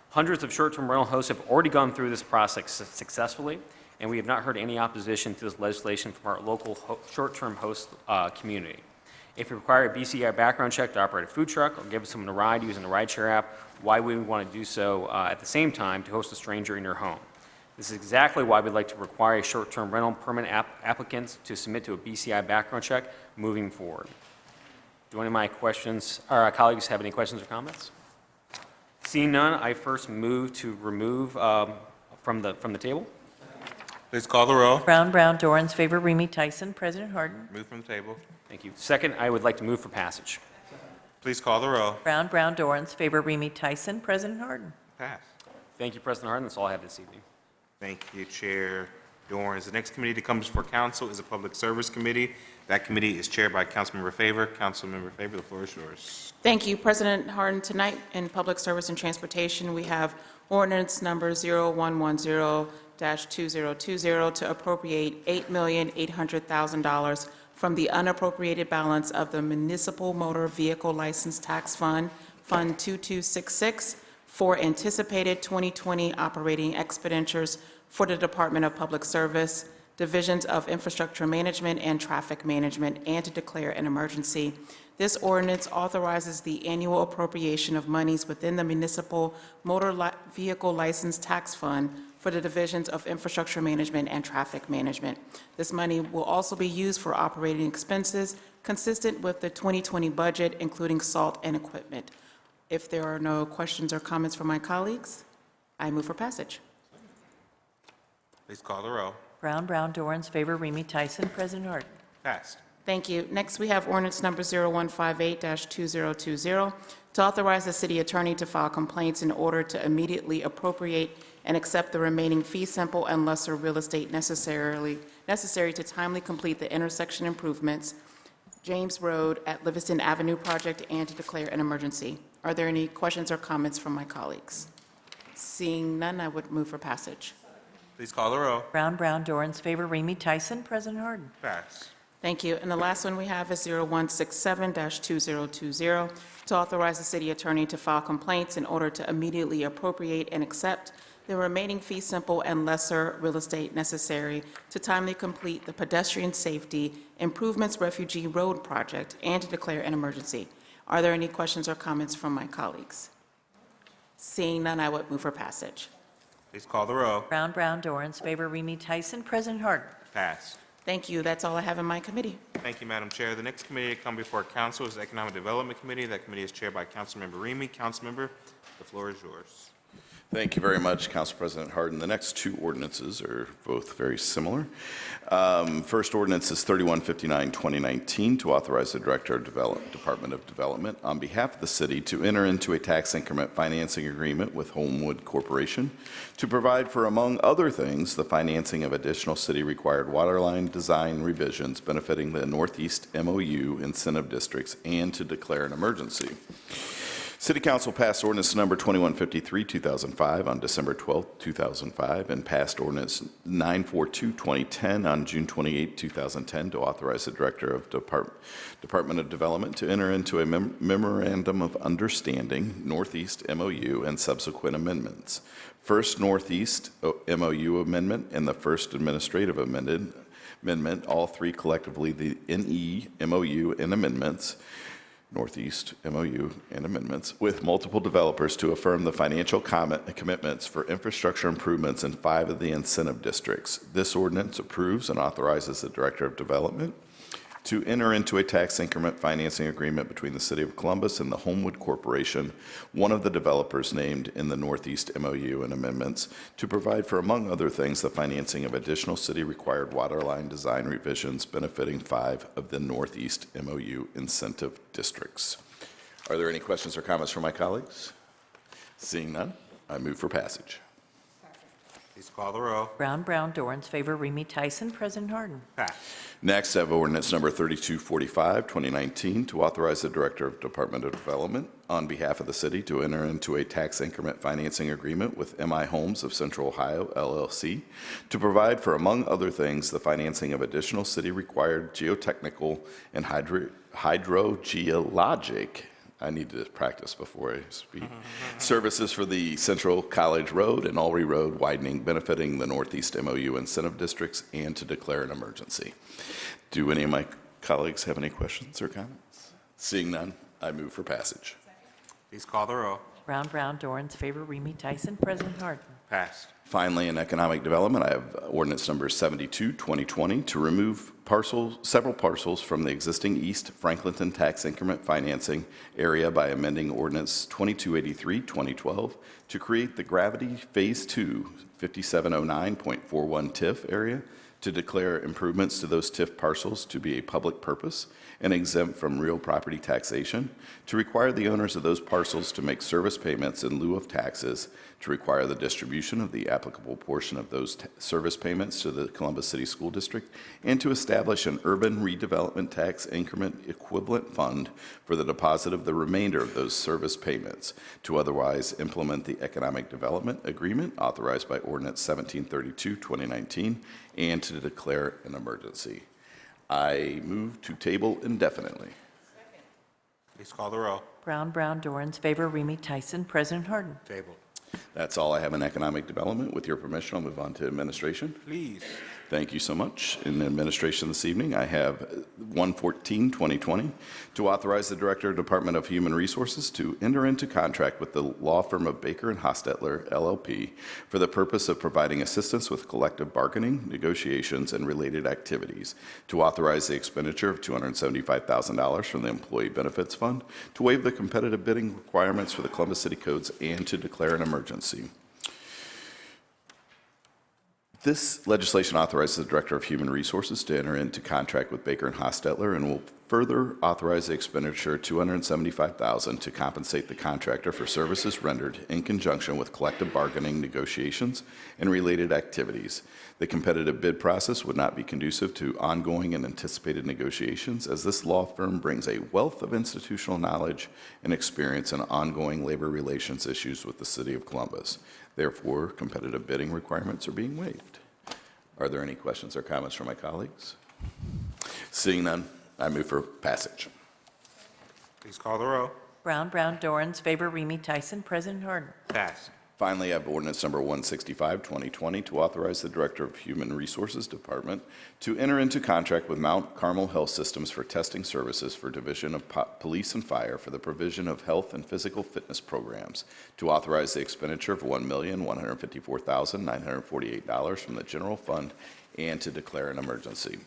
Hundreds of short-term rental hosts have already gone through this process successfully, and we have not heard any opposition to this legislation from our local short-term host community. If we require a BCI background check to operate a food truck or give someone a ride using the rideshare app, why would we want to do so at the same time to host a stranger in your home? This is exactly why we'd like to require a short-term rental permit applicants to submit to a BCI background check moving forward. Do any of my colleagues have any questions or comments? Seeing none, I first move to remove from the table. Please call the row. Brown, Dorans, favor, Remy Tyson. President Harden. Move from the table. Thank you. Second, I would like to move for passage. Please call the row. Brown, Dorans, favor, Remy Tyson. President Harden. Pass. Thank you, President Harden. That's all I have this evening. Thank you, Chair Dorans. The next committee to come before council is the Public Service Committee. That committee is chaired by Councilmember Favor. Councilmember Favor, the floor is yours. Thank you, President Harden. Tonight in Public Service and Transportation, we have ordinance number 0110-2020 to appropriate $8,800,000 from the unappropriated balance of the Municipal Motor Vehicle License Tax Fund, Fund 2266, for anticipated 2020 operating expenditures for the Department of Public Service, Divisions of Infrastructure Management and Traffic Management, and to declare an emergency. This ordinance authorizes the annual appropriation of monies within the Municipal Motor Vehicle License Tax Fund for the Divisions of Infrastructure Management and Traffic Management. This money will also be used for operating expenses consistent with the 2020 budget, including salt and equipment. If there are no questions or comments from my colleagues, I move for passage. Please call the row. Brown, Dorans, favor, Remy Tyson. President Harden. Passed. Thank you. Next, we have ordinance number 0158-2020 to authorize the city attorney to file complaints in order to immediately appropriate and accept the remaining fee simple and lesser real estate necessary to timely complete the intersection improvements, James Road at Livingston Avenue project, and to declare an emergency. Are there any questions or comments from my colleagues? Seeing none, I would move for passage. Please call the row. Brown, Dorans, favor, Remy Tyson. President Harden. Pass. Thank you. And the last one we have is 0167-2020 to authorize the city attorney to file complaints in order to immediately appropriate and accept the remaining fee simple and lesser real estate necessary to timely complete the pedestrian safety improvements Refugee Road project and to declare an emergency. Are there any questions or comments from my colleagues? Seeing none, I would move for passage. Please call the row. Brown, Dorans, favor, Remy Tyson. President Harden. Pass. Thank you. That's all I have in my committee. Thank you, Madam Chair. The next committee to come before council is the Economic Development Committee. That committee is chaired by Councilmember Remy. Councilmember, the floor is yours. Thank you very much, Council President Harden. The next two ordinances are both very similar. First ordinance is 3159-2019 to authorize the Director of Department of Development on behalf of the city to enter into a tax increment financing agreement with Homewood Corporation to provide for, among other things, the financing of additional city-required waterline design revisions benefiting the Northeast MOU incentive districts and to declare an emergency. City Council passed ordinance number 2153-2005 on December 12, 2005, and passed ordinance 942-2010 on June 28, 2010 to authorize the Director of Department of Development to enter into a memorandum of understanding, Northeast MOU, and subsequent amendments. First Northeast MOU amendment and the first administrative amendment, all three collectively the NE MOU and amendments, Northeast MOU and amendments, with multiple developers to affirm the financial commitments for infrastructure improvements in 5 of the incentive districts. This ordinance approves and authorizes the Director of Development to enter into a tax increment financing agreement between the City of Columbus and the Homewood Corporation, one of the developers named in the Northeast MOU and amendments, to provide for, among other things, the financing of additional city-required waterline design revisions benefiting 5 of the Northeast MOU incentive districts. Are there any questions or comments from my colleagues? Seeing none, I move for passage. Please call the row. Brown, Dorans, favor, Remy Tyson, President Harden. Pass. Next, I have ordinance number 3245, 2019, to authorize the Director of Department of Development on behalf of the city to enter into a tax increment financing agreement with MI Homes of Central Ohio, LLC, to provide for, among other things, the financing of additional city-required geotechnical and hydrogeologic, I need to practice before I speak, services for the Central College Road and Alry Road widening benefiting the Northeast MOU incentive districts and to declare an emergency. Do any of my colleagues have any questions or comments? Seeing none, I move for passage. Please call the row. Brown, Dorans, favor, Remy Tyson, President Harden. Passed. Finally, in economic development, I have ordinance number 72, 2020, to remove several parcels from the existing East Franklinton tax increment financing area by amending ordinance 2283, 2012, to create the Gravity Phase 2 5709.41 TIF area, to declare improvements to those TIF parcels to be a public purpose and exempt from real property taxation, to require the owners of those parcels to make service payments in lieu of taxes, to require the distribution of the applicable portion of those service payments to the Columbus City School District, and to establish an urban redevelopment tax increment equivalent fund for the deposit of the remainder of those service payments, to otherwise implement the economic development agreement authorized by ordinance 1732, 2019, and to declare an emergency. I move to table indefinitely. Please call the row. Brown, Dorans, favor, Remy Tyson, President Harden. Table. That's all I have in economic development. With your permission, I'll move on to administration. Please. Thank you so much. In administration this evening, I have 114, 2020, to authorize the Director of Department of Human Resources to enter into contract with the law firm of Baker & Hostetler, LLP, for the purpose of providing assistance with collective bargaining, negotiations, and related activities, to authorize the expenditure of $275,000 from the Employee Benefits Fund, to waive the competitive bidding requirements for the Columbus City Codes, and to declare an emergency. This legislation authorizes the Director of Human Resources to enter into contract with Baker & Hostetler and will further authorize the expenditure of $275,000 to compensate the contractor for services rendered in conjunction with collective bargaining negotiations and related activities. The competitive bid process would not be conducive to ongoing and anticipated negotiations, as this law firm brings a wealth of institutional knowledge and experience in ongoing labor relations issues with the City of Columbus. Therefore, competitive bidding requirements are being waived. Are there any questions or comments from my colleagues? Seeing none, I move for passage. Please call the row. Brown, Dorans, favor, Remy Tyson, President Harden. Passed. Finally, I have ordinance number 165, 2020, to authorize the Director of Human Resources Department to enter into contract with Mount Carmel Health Systems for testing services for Division of Police and Fire for the provision of health and physical fitness programs, to authorize the expenditure of $1,154,948 from the general fund, and to declare an emergency.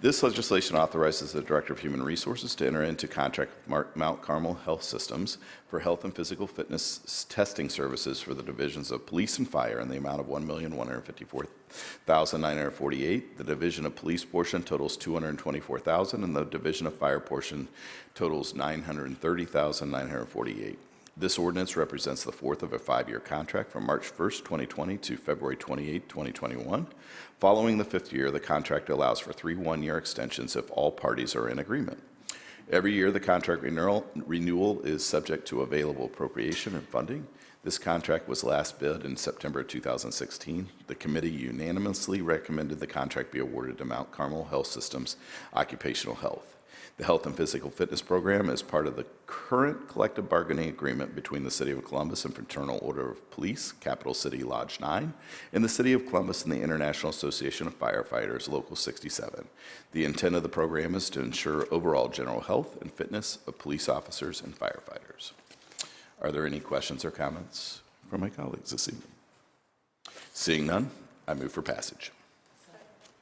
This legislation authorizes the Director of Human Resources to enter into contract with Mount Carmel Health Systems for health and physical fitness testing services for the divisions of police and fire in the amount of $1,154,948. The division of police portion totals $224,000, and the division of fire portion totals $930,948. This ordinance represents the fourth of a five-year contract from March 1st, 2020 to February 28, 2021. Following the fifth year, the contract allows for 3 one-year extensions if all parties are in agreement. Every year, the contract renewal is subject to available appropriation and funding. This contract was last bid in September 2016. The committee unanimously recommended the contract be awarded to Mount Carmel Health Systems Occupational Health. The Health and Physical Fitness Program is part of the current collective bargaining agreement between the City of Columbus and Fraternal Order of Police, Capital City Lodge 9, and the City of Columbus and the International Association of Firefighters, Local 67. The intent of the program is to ensure overall general health and fitness of police officers and firefighters. Are there any questions or comments from my colleagues this evening? Seeing none, I move for passage.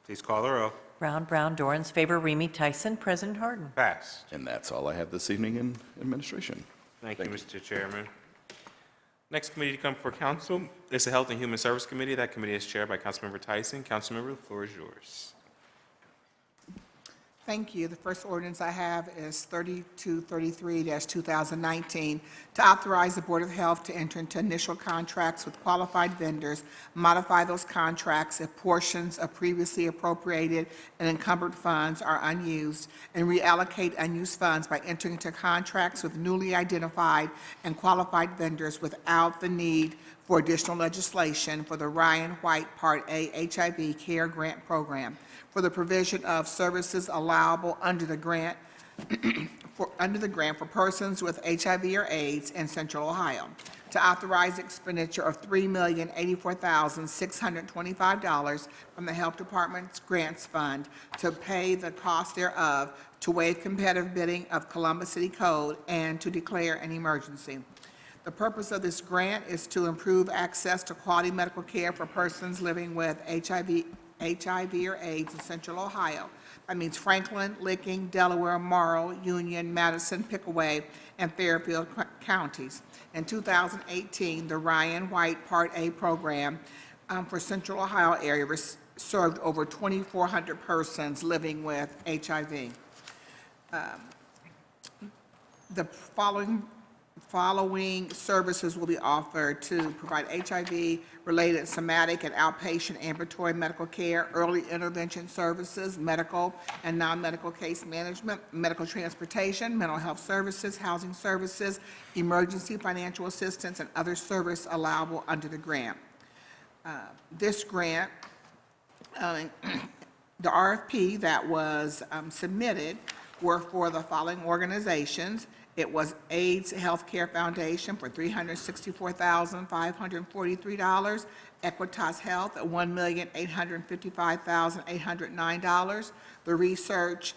Please call the row. Brown, Dorans, favor, Remy Tyson, President Harden. Passed. And that's all I have this evening in administration. Thank you, Mr. Chairman. Next committee to come before council is the Health and Human Service Committee. That committee is chaired by Councilmember Tyson. Councilmember, the floor is yours. Thank you. The first ordinance I have is 3233-2019 to authorize the Board of Health to enter into initial contracts with qualified vendors, modify those contracts if portions of previously appropriated and encumbered funds are unused, and reallocate unused funds by entering into contracts with newly identified and qualified vendors without the need for additional legislation for the Ryan White Part A HIV Care Grant Program, for the provision of services allowable under the grant for persons with HIV or AIDS in Central Ohio, to authorize expenditure of $3,084,625 from the Health Department's Grants Fund to pay the cost thereof, to waive competitive bidding of Columbus City Code, and to declare an emergency. The purpose of this grant is to improve access to quality medical care for persons living with HIV or AIDS in Central Ohio. That means Franklin, Licking, Delaware, Morrow, Union, Madison, Pickaway, and Fairfield counties. In 2018, the Ryan White Part A program for Central Ohio area served over 2,400 persons living with HIV. The following services will be offered to provide HIV-related somatic and outpatient ambulatory medical care, early intervention services, medical and non-medical case management, medical transportation, mental health services, housing services, emergency financial assistance, and other service allowable under the grant. This grant, the RFP that was submitted were for the following organizations. It was AIDS Healthcare Foundation for $364,543, Equitas Health at $1,855,809, the Research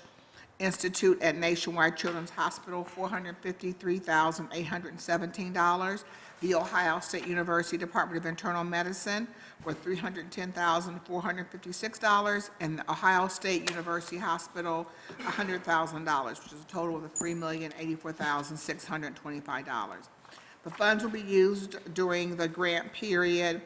Institute at Nationwide Children's Hospital, $453,817, the Ohio State University Department of Internal Medicine for $310,456, and the Ohio State University Hospital, $100,000, which is a total of $3,084,625. The funds will be used during the grant period,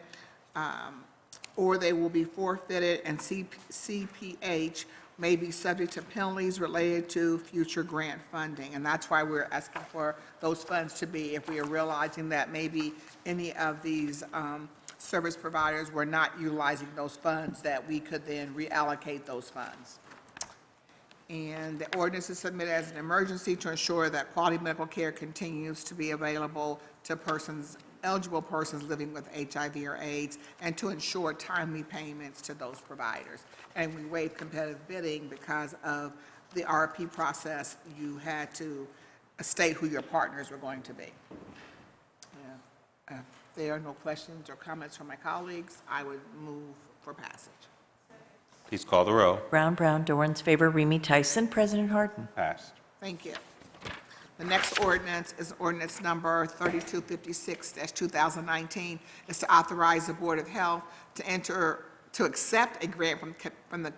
or they will be forfeited, and CPH may be subject to penalties related to future grant funding. And that's why we're asking for those funds to be, if we are realizing that maybe any of these service providers were not utilizing those funds, that we could then reallocate those funds. And the ordinance is submitted as an emergency to ensure that quality medical care continues to be available to eligible persons living with HIV or AIDS, and to ensure timely payments to those providers. And we waive competitive bidding because of the RFP process. You had to state who your partners were going to be. If there are no questions or comments from my colleagues, I would move for passage. Please call the row. Brown, Dorans, favor, Remy Tyson, President Harden. Passed. Thank you. The next ordinance is ordinance number 3256-2019. Is to authorize the Board of Health to accept a grant from the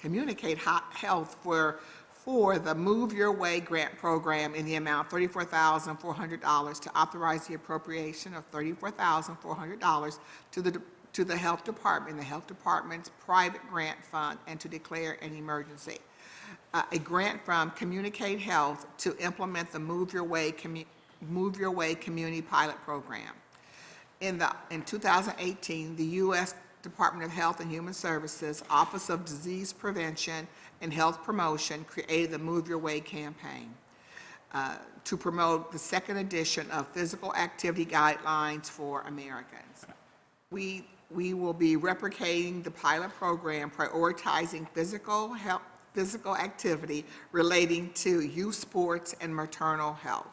Communicate Health for the Move Your Way grant program in the amount of $34,400 to authorize the appropriation of $34,400 to the Health Department, the Health Department's private grant fund, and to declare an emergency. A grant from Communicate Health to implement the Move Your Way Community Pilot Program. In 2018, the U.S. Department of Health and Human Services Office of Disease Prevention and Health Promotion created the Move Your Way campaign to promote the second edition of Physical Activity Guidelines for Americans. We will be replicating the pilot program, prioritizing physical activity relating to youth sports and maternal health.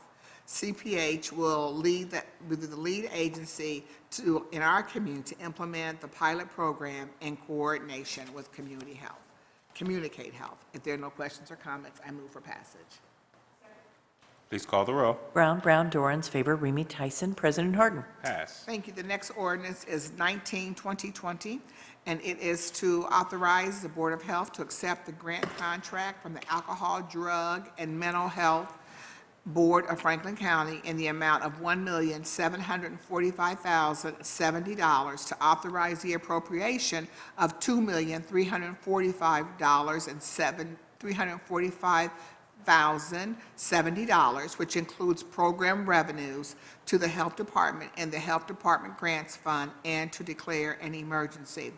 CPH will be the lead agency in our community to implement the pilot program in coordination with Communicate Health. If there are no questions or comments, I move for passage. Please call the row. Brown, Dorans, favor, Remy Tyson, President Harden. Pass. Thank you. The next ordinance is 19-2020, and it is to authorize the Board of Health to accept the grant contract from the Alcohol, Drug, and Mental Health Board of Franklin County in the amount of $1,745,070 to authorize the appropriation of $2,345,070, which includes program revenues to the Health Department and the Health Department Grants Fund, and to declare an emergency.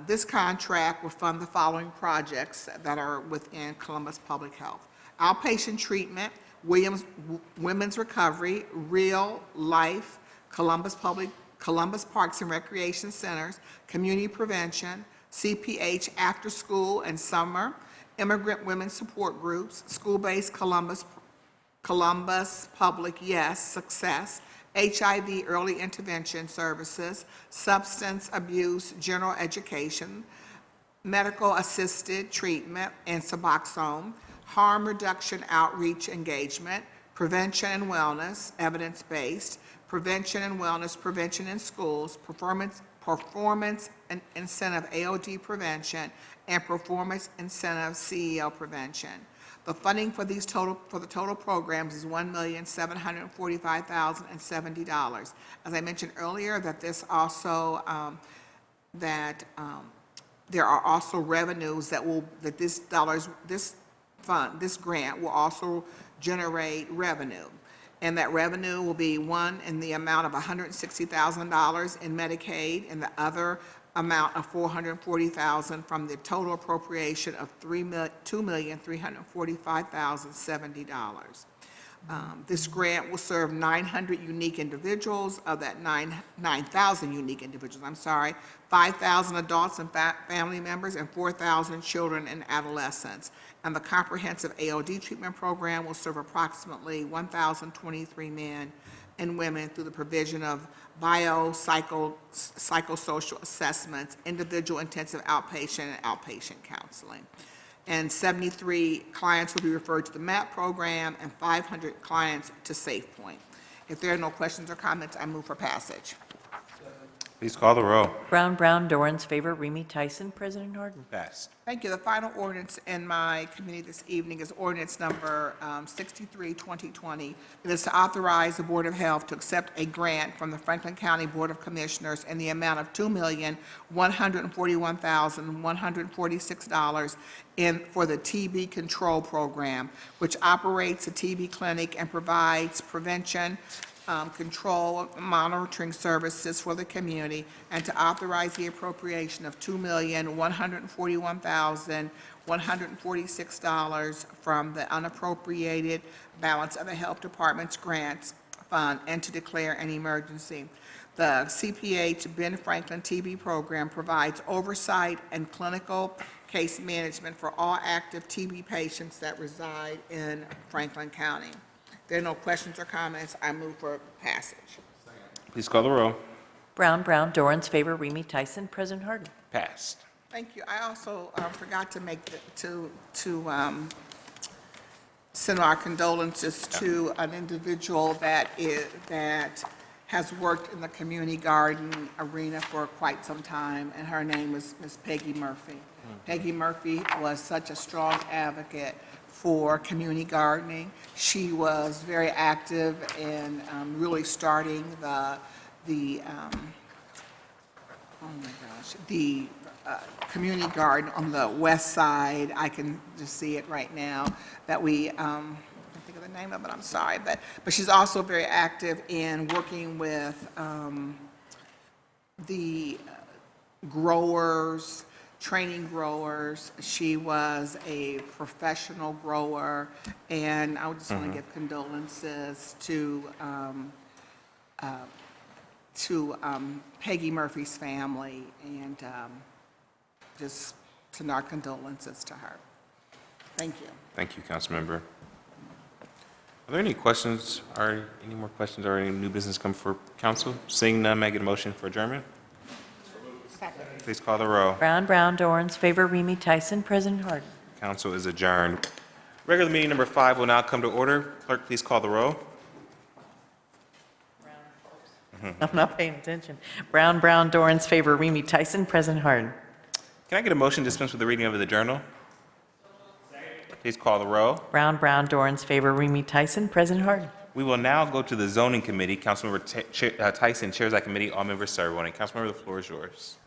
This contract will fund the following projects that are within Columbus Public Health: outpatient treatment, Women's Recovery, Real Life, Columbus Parks and Recreation Centers, Community Prevention, CPH After School and Summer, Immigrant Women Support Groups, School-Based Columbus Public Yes Success, HIV Early Intervention Services, Substance Abuse General Education, Medical Assisted Treatment and Suboxone, Harm Reduction Outreach Engagement, Prevention and Wellness, Evidence-Based, Prevention and Wellness, Prevention in Schools, Performance and Incentive AOD Prevention, and Performance Incentive CEO Prevention. The funding for the total programs is $1,745,070. As I mentioned earlier, that this also there are also revenues that this grant will also generate revenue, and that revenue will be one in the amount of $160,000 in Medicaid, and the other amount of $440,000 from the total appropriation of $2,345,070. This grant will serve 900 unique individuals. Of that 9,000 unique individuals, 5,000 adults and family members, and 4,000 children and adolescents. And the comprehensive AOD treatment program will serve approximately 1,023 men and women through the provision of psychosocial assessments, individual intensive outpatient and outpatient counseling. And 73 clients will be referred to the MAP program, and 500 clients to SafePoint. If there are no questions or comments, I move for passage. Please call the row. Brown, Dorans, favor, Remy Tyson, President Harden. Passed. Thank you. The final ordinance in my committee this evening is ordinance number 63-2020. It is to authorize the Board of Health to accept a grant from the Franklin County Board of Commissioners in the amount of $2,141,146 for the TB Control Program, which operates a TB clinic and provides prevention, control, monitoring services for the community, and to authorize the appropriation of $2,141,146 from the unappropriated balance of the Health Department's grants fund, and to declare an emergency. The CPH Ben Franklin TB program provides oversight and clinical case management for all active TB patients that reside in Franklin County. There are no questions or comments. I move for passage. Please call the row. Brown, Dorans, favor, Remy Tyson, President Harden. Passed. Thank you. I also forgot to make send our condolences to an individual that has worked in the community garden arena for quite some time, and her name is Ms. Peggy Murphy. Peggy Murphy was such a strong advocate for community gardening. She was very active in really starting the community garden on the west side. I can just see it right now, that we, I can't think of the name of it, I'm sorry, but she's also very active in working with the growers, training growers. She was a professional grower, and I just want to give condolences to Peggy Murphy's family, and just send our condolences to her. Thank you. Thank you, Councilmember. Are there any questions, or any more questions, or any new business come for council? Seeing none, may I get a motion for adjournment? Second. Please call the row. Brown, Dorans, favor, Remy Tyson, President Harden. Council is adjourned. Regular meeting number 5 will now come to order. Clerk, please call the row. I'm not paying attention. Brown, Dorans, favor, Remy Tyson, President Harden. Can I get a motion to dispense with the reading of the journal? Please call the row. Brown, Dorans, favor, Remy Tyson, President Harden. We will now go to the zoning committee. Councilmember Tyson chairs that committee. All members serve on it. Councilmember, the floor is yours.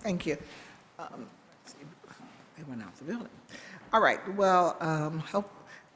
Thank you. They went out the building. All right, well,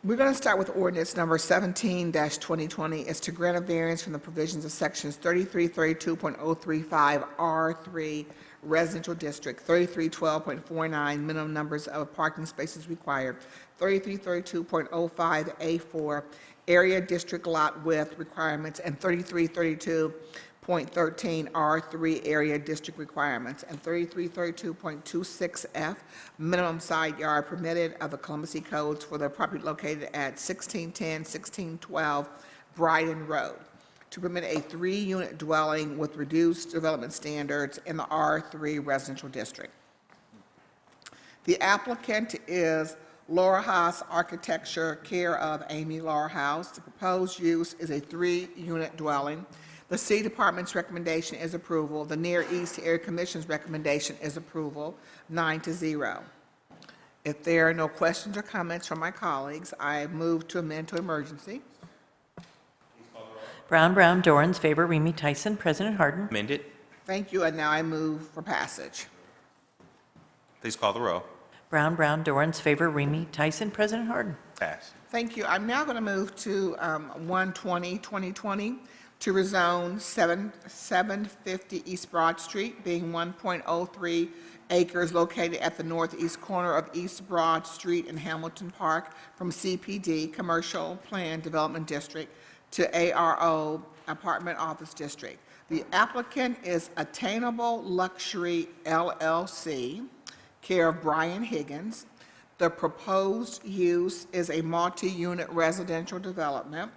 we're going to start with ordinance number 17-2020. It's to grant a variance from the provisions of sections 3332.035 R3 residential district, 3312.49 minimum numbers of parking spaces required, 3332.05 A4 area district lot width requirements, and 3332.13 R3 area district requirements, and 3332.26 F minimum side yard permitted of the Columbus City Codes for the property located at 1610, 1612 Brighton Road, to permit a 3-unit dwelling with reduced development standards in the R3 residential district. The applicant is Laura Haas Architecture, care of Amy Laura House. The proposed use is a 3-unit dwelling. The City Department's recommendation is approval. The Near East Area Commission's recommendation is approval, 9-0. If there are no questions or comments from my colleagues, I move to amend to emergency. Brown, Dorans, favor, Remy Tyson, President Harden. Amended. Thank you, and now I move for passage. Please call the row. Brown, Dorans, favor, Remy Tyson, President Harden. Pass. Thank you. I'm now going to move to 120-2020 to rezone 750 East Broad Street, being 1.03 acres located at the northeast corner of East Broad Street in Hamilton Park, from CPD, Commercial Plan Development District, to ARO, Apartment Office District. The applicant is Attainable Luxury LLC, care of Brian Higgins. The proposed use is a multi-unit residential development.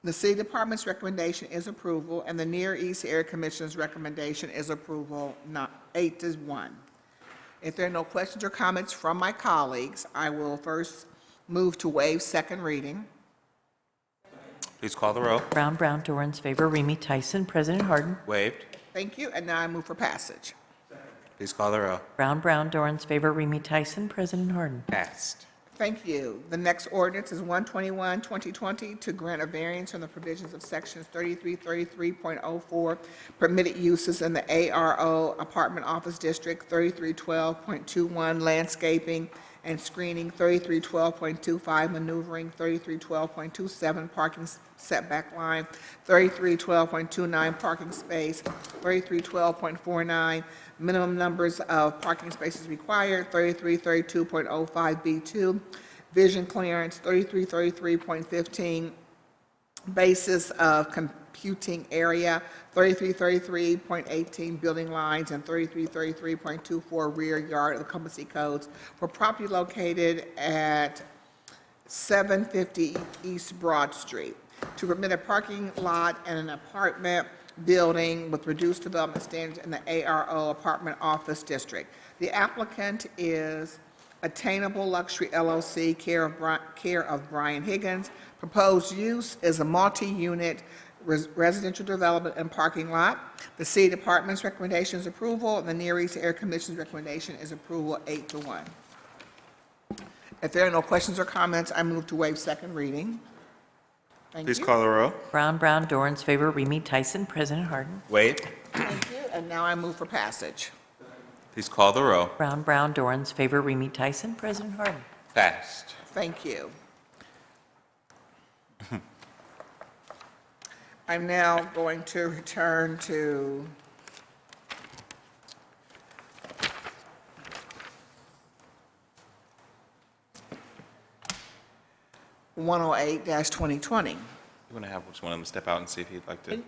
The City Department's recommendation is approval, and the Near East Area Commission's recommendation is approval, 8-1. If there are no questions or comments from my colleagues, I will first move to waive second reading. Please call the row. Brown, Dorans, favor, Remy Tyson, President Harden. Waived. Thank you, and now I move for passage. Please call the row. Brown, Dorans, favor, Remy Tyson, President Harden. Passed. Thank you. The next ordinance is 121-2020 to grant a variance from the provisions of sections 3333.04 permitted uses in the ARO Apartment Office District, 3312.21 landscaping and screening, 3312.25 maneuvering, 3312.27 parking setback line, 3312.29 parking space, 3312.49 minimum numbers of parking spaces required, 3332.05B2 vision clearance, 3333.15 basis of computing area, 3333.18 building lines, and 3333.24 rear yard of the Columbus City Codes for property located at 750 East Broad Street, to permit a parking lot and an apartment building with reduced development standards in the ARO Apartment Office District. The applicant is Attainable Luxury LLC, care of Brian Higgins. Proposed use is a multi-unit residential development and parking lot. The City Department's recommendation is approval, and the Near East Area Commission's recommendation is approval 8-1. If there are no questions or comments, I move to waive second reading. Thank Please you. call the row. Brown, Dorans, favor, Remy Tyson, President Harden. Wade. Thank you, and now I move for passage. Please call the row. Brown, Dorans, favor, Remy Tyson, President Harden. Passed. Thank you. I'm now going to return to (108-2020). You want to have just one of them step out and see if he'd like to?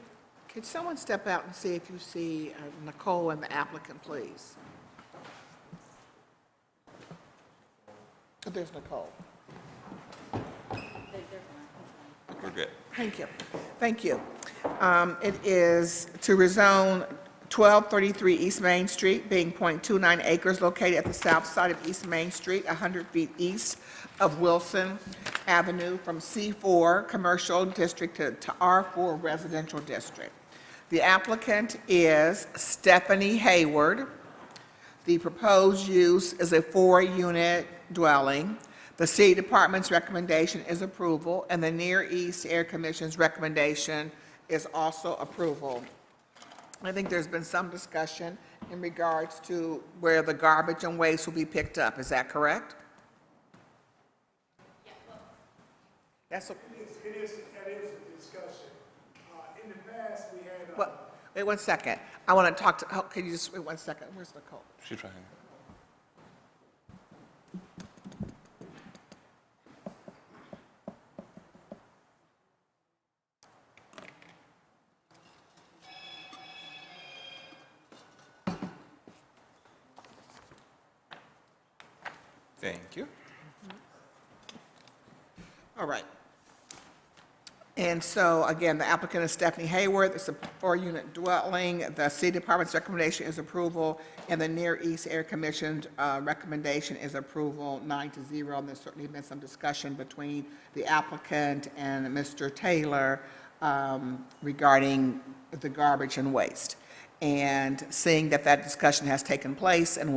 Could someone step out and see if you see Nicole and the applicant, please? Oh, there's Nicole. We're good. Thank you. Thank you. It is to rezone 1233 East Main Street, being .29 acres located at the south side of East Main Street, 100 feet east of Wilson Avenue, from C4 Commercial District to R4 Residential District. The applicant is Stephanie Hayward. The proposed use is a 4-unit dwelling. The City Department's recommendation is approval, and the Near East Area Commission's recommendation is also approval. I think there's been some discussion in regards to where the garbage and waste will be picked up. Is that correct? That's a, That is a discussion. In the past, we had. well, wait 1 second. I want to talk to, oh, can you just, wait 1 second. Where's Nicole? She's right here. Thank you. All right. And so, again, the applicant is Stephanie Hayward. It's a 4-unit dwelling. The City Department's recommendation is approval, and the Near East Area Commission's recommendation is approval 9-0. And there's certainly been some discussion between the applicant and Mr. Taylor regarding the garbage and waste. And seeing that that discussion has taken place and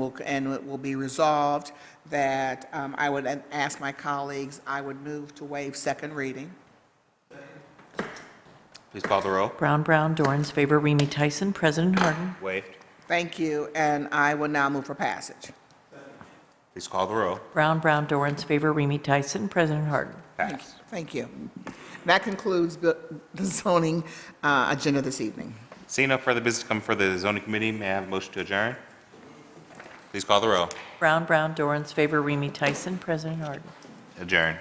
it will be resolved, that I would ask my colleagues, I would move to waive second reading. Please call the row. Brown, Dorans, favor, Remy Tyson, President Harden. Waived. Thank you, and I will now move for passage. Please call the row. Brown, Dorans, favor, Remy Tyson, President Harden. Passed. Thank you. That concludes the zoning agenda this evening. Seeing no further business come before the zoning committee, may I have a motion to adjourn? Please call the row. Brown, Dorans, favor, Remy Tyson, President Harden. Adjourn.